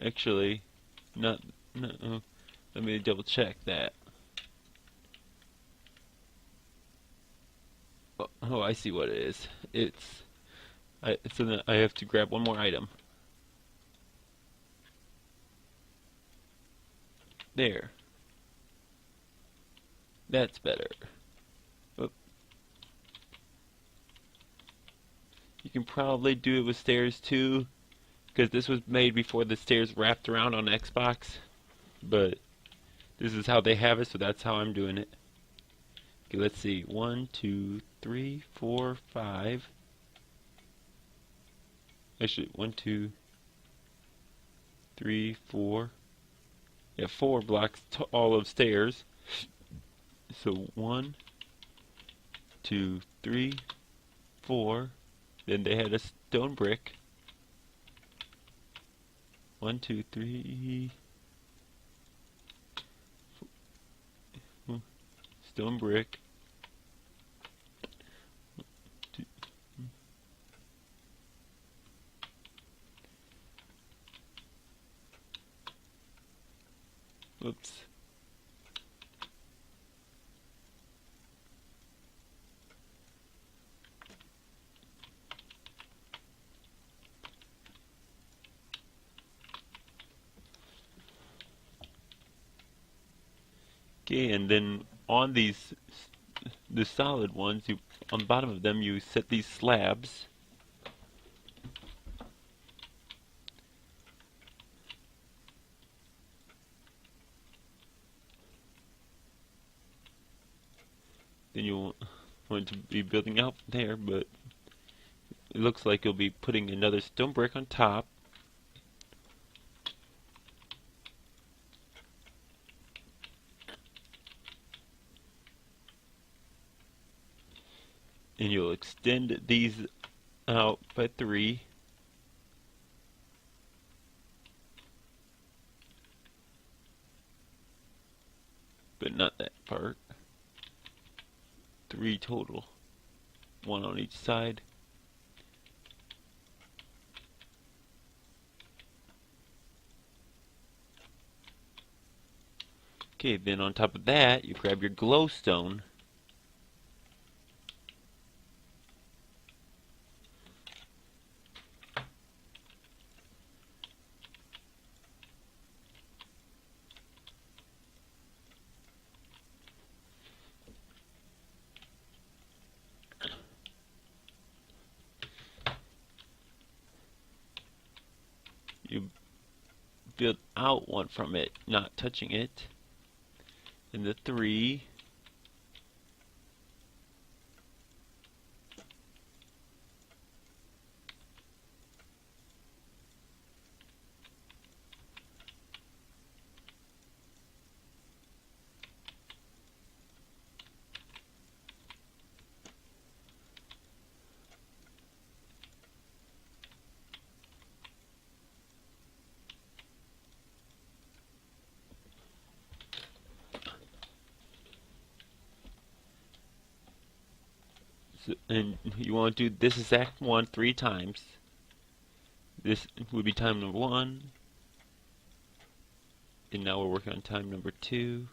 [SPEAKER 1] Actually, not, no, let me double check that. Oh, I see what it is. So I have to grab one more item. There. That's better. Oop. You can probably do it with stairs too, because this was made before the stairs wrapped around on Xbox, but this is how they have it, so that's how I'm doing it. Okay, let's see. 1, 2, 3, 4, 5. Actually, 1, 2, 3, 4. Yeah, 4 blocks all of stairs. So 1, 2, 3, 4. Then they had a stone brick. 1, 2, 3. Stone brick. Oops. Okay, and then on these, the solid ones, on the bottom of them, you set these slabs. then you'll want to be building out there, but it looks like you'll be putting another stone brick on top. And you'll extend these out by 3. But not that part. 3 total. 1 on each side. Okay, then on top of that, you grab your glowstone. You build out one from it, not touching it. And the 3. And you want to do this exact one 3 times. This would be time number 1. And now we're working on time number 2.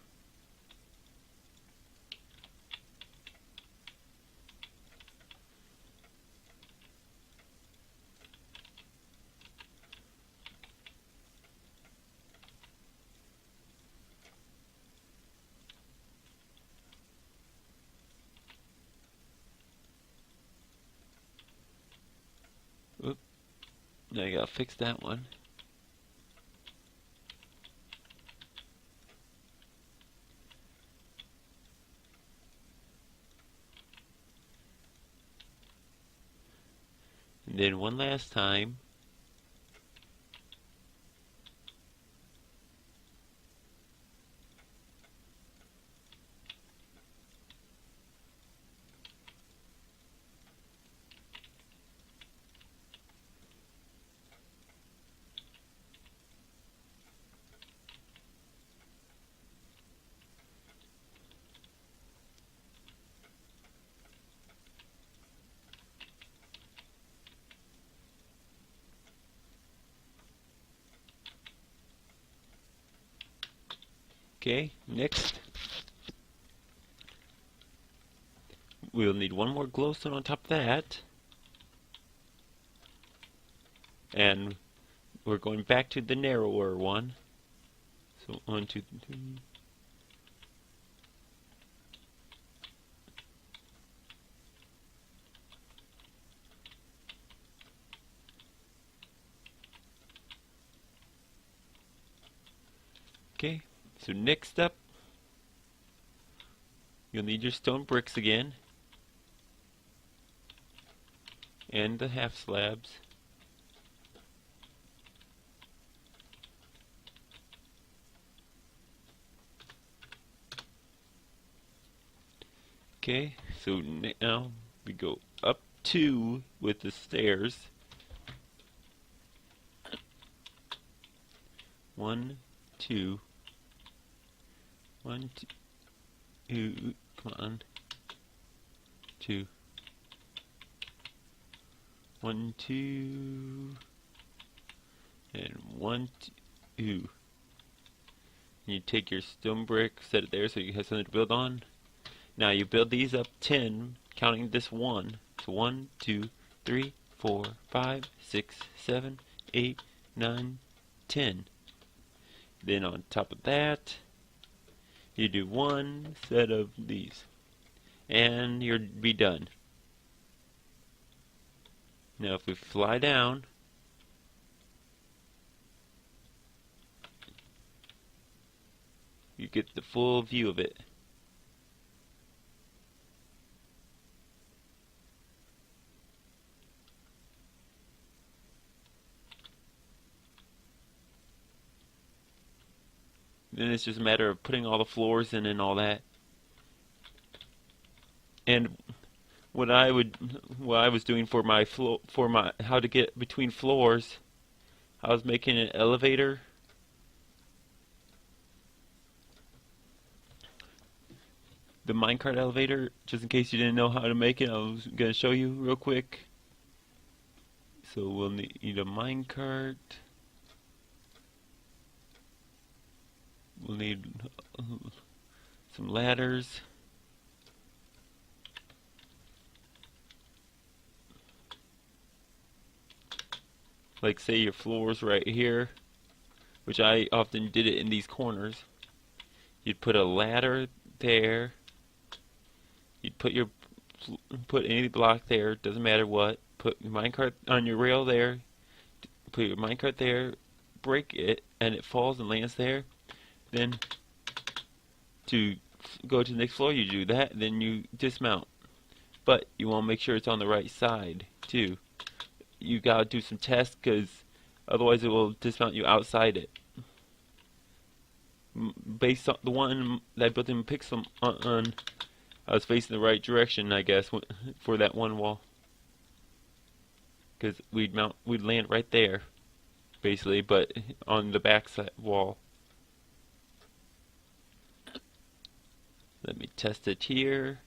[SPEAKER 1] Oop. Now you gotta fix that one. And then one last time. Okay, next we'll need one more glowstone on top of that. And we're going back to the narrower one. So 1, 2, 3. Okay, so next up, you'll need your stone bricks again. And the half slabs. Okay, so now we go up 2 with the stairs. 1, 2. 1, 2. Come on. 2. 1, 2. And 1, 2. You take your stone brick, set it there so you have something to build on. Now you build these up 10, counting this 1. So 1, 2, 3, 4, 5, 6, 7, 8, 9, 10. Then on top of that, you do 1 set of these. And you'll be done. Now if we fly down, you get the full view of it. then it's just a matter of putting all the floors in and all that. And what I was doing for my how to get between floors, I was making an elevator. The minecart elevator, just in case you didn't know how to make it, I was gonna show you real quick. So we'll need a minecart. We'll need some ladders. Like say your floor's right here, which I often did it in these corners. You'd put a ladder there. You'd put any block there, doesn't matter what. Put your minecart on your rail there. Put your minecart there. Break it, and it falls and lands there. Then to go to the next floor, you do that. Then you dismount, but you want to make sure it's on the right side too. You gotta do some tests, because otherwise it will dismount you outside it. Based on the one that I built in Pixelmon, I was facing the right direction, I guess, for that one wall. Because we'd land right there, basically, but on the back side wall. Let me test it here.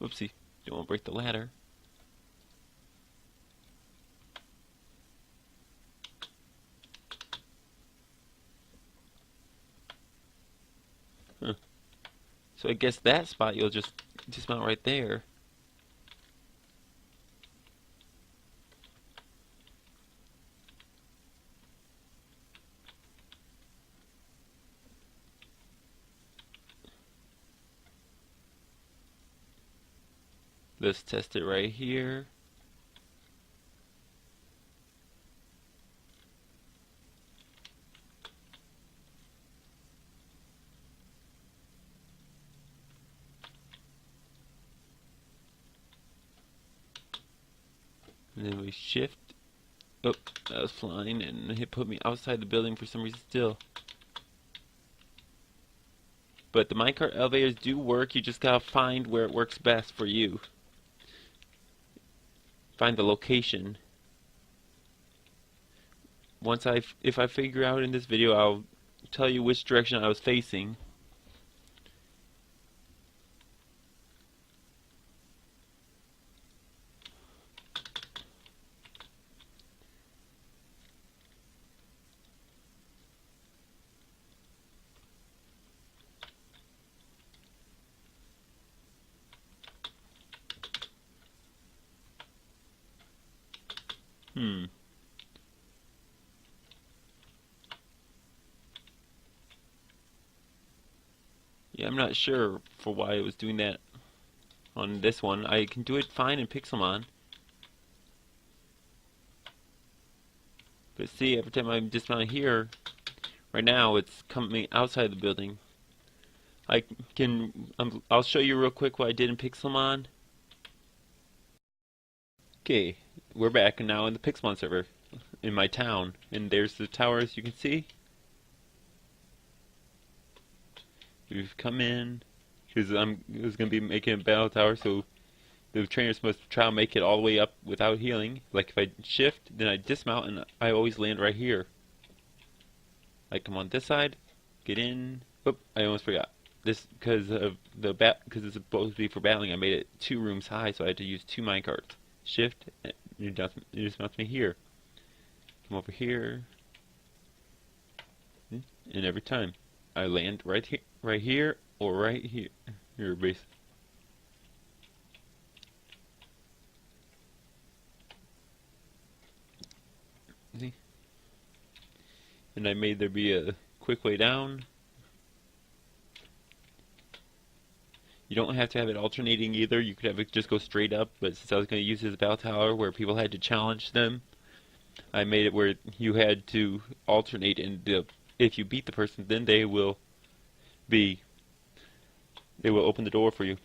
[SPEAKER 1] Whoopsie, don't want to break the ladder. Huh. So I guess that spot you'll just dismount right there. Let's test it right here. And then we shift. Oh, that was flying, and it put me outside the building for some reason still. But the minecart elevators do work. You just gotta find where it works best for you. Find the location. If I figure out in this video, I'll tell you which direction I was facing. Yeah, I'm not sure for why it was doing that on this one. I can do it fine in Pixelmon. But see, every time I dismount here, right now it's coming outside the building. I'll show you real quick what I did in Pixelmon. Okay, we're back now in the Pixelmon server, in my town. And there's the tower, as you can see. We've come in, because I was going to be making a battle tower, so the trainers must try to make it all the way up without healing. Like if I shift, then I dismount, and I always land right here. I come on this side, get in. Oop, I almost forgot. This because it's supposed to be for battling. I made it 2 rooms high, so I had to use 2 minecarts. Shift, and it dismounts me here. Come over here, and every time I land right here, or right here. Here, base. See? And I made there be a quick way down. You don't have to have it alternating either. You could have it just go straight up, but since I was going to use this battle tower where people had to challenge them, I made it where you had to alternate, and if you beat the person, then they will open the door for you.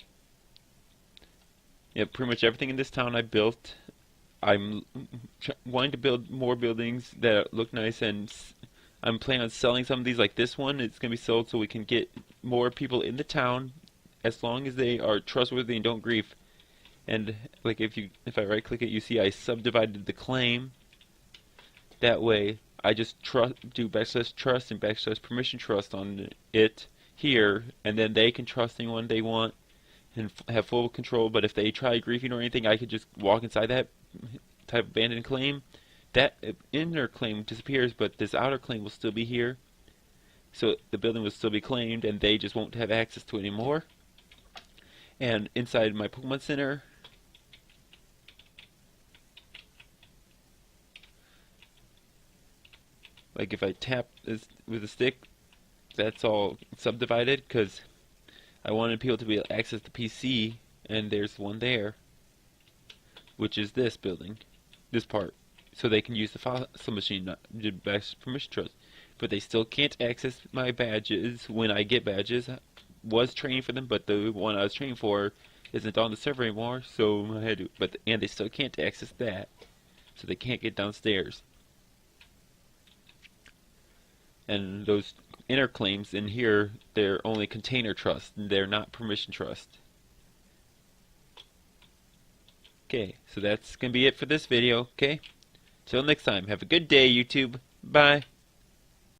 [SPEAKER 1] Yeah, pretty much everything in this town I built. I'm wanting to build more buildings that look nice, and I'm planning on selling some of these. Like this one, it's gonna be sold so we can get more people in the town, as long as they are trustworthy and don't grief. And like if I right click it, you see I subdivided the claim. That way, I just do backslash trust and backslash permission trust on it here, and then they can trust anyone they want and have full control. But if they try griefing or anything, I could just walk inside that type of abandoned claim. That inner claim disappears, but this outer claim will still be here. So the building will still be claimed, and they just won't have access to it anymore. And inside my Pokemon Center, like if I tap this with a stick, that's all subdivided because I wanted people to be able to access the PC, and there's one there, which is this building, this part, so they can use the fossil machine, not the best permission trust. But they still can't access my badges when I get badges. I was training for them, but the one I was training for isn't on the server anymore, so I had to. And they still can't access that, so they can't get downstairs. And those inner claims in here, they're only container trust, and they're not permission trust. Okay, so that's going to be it for this video, okay? Till next time, have a good day, YouTube. Bye.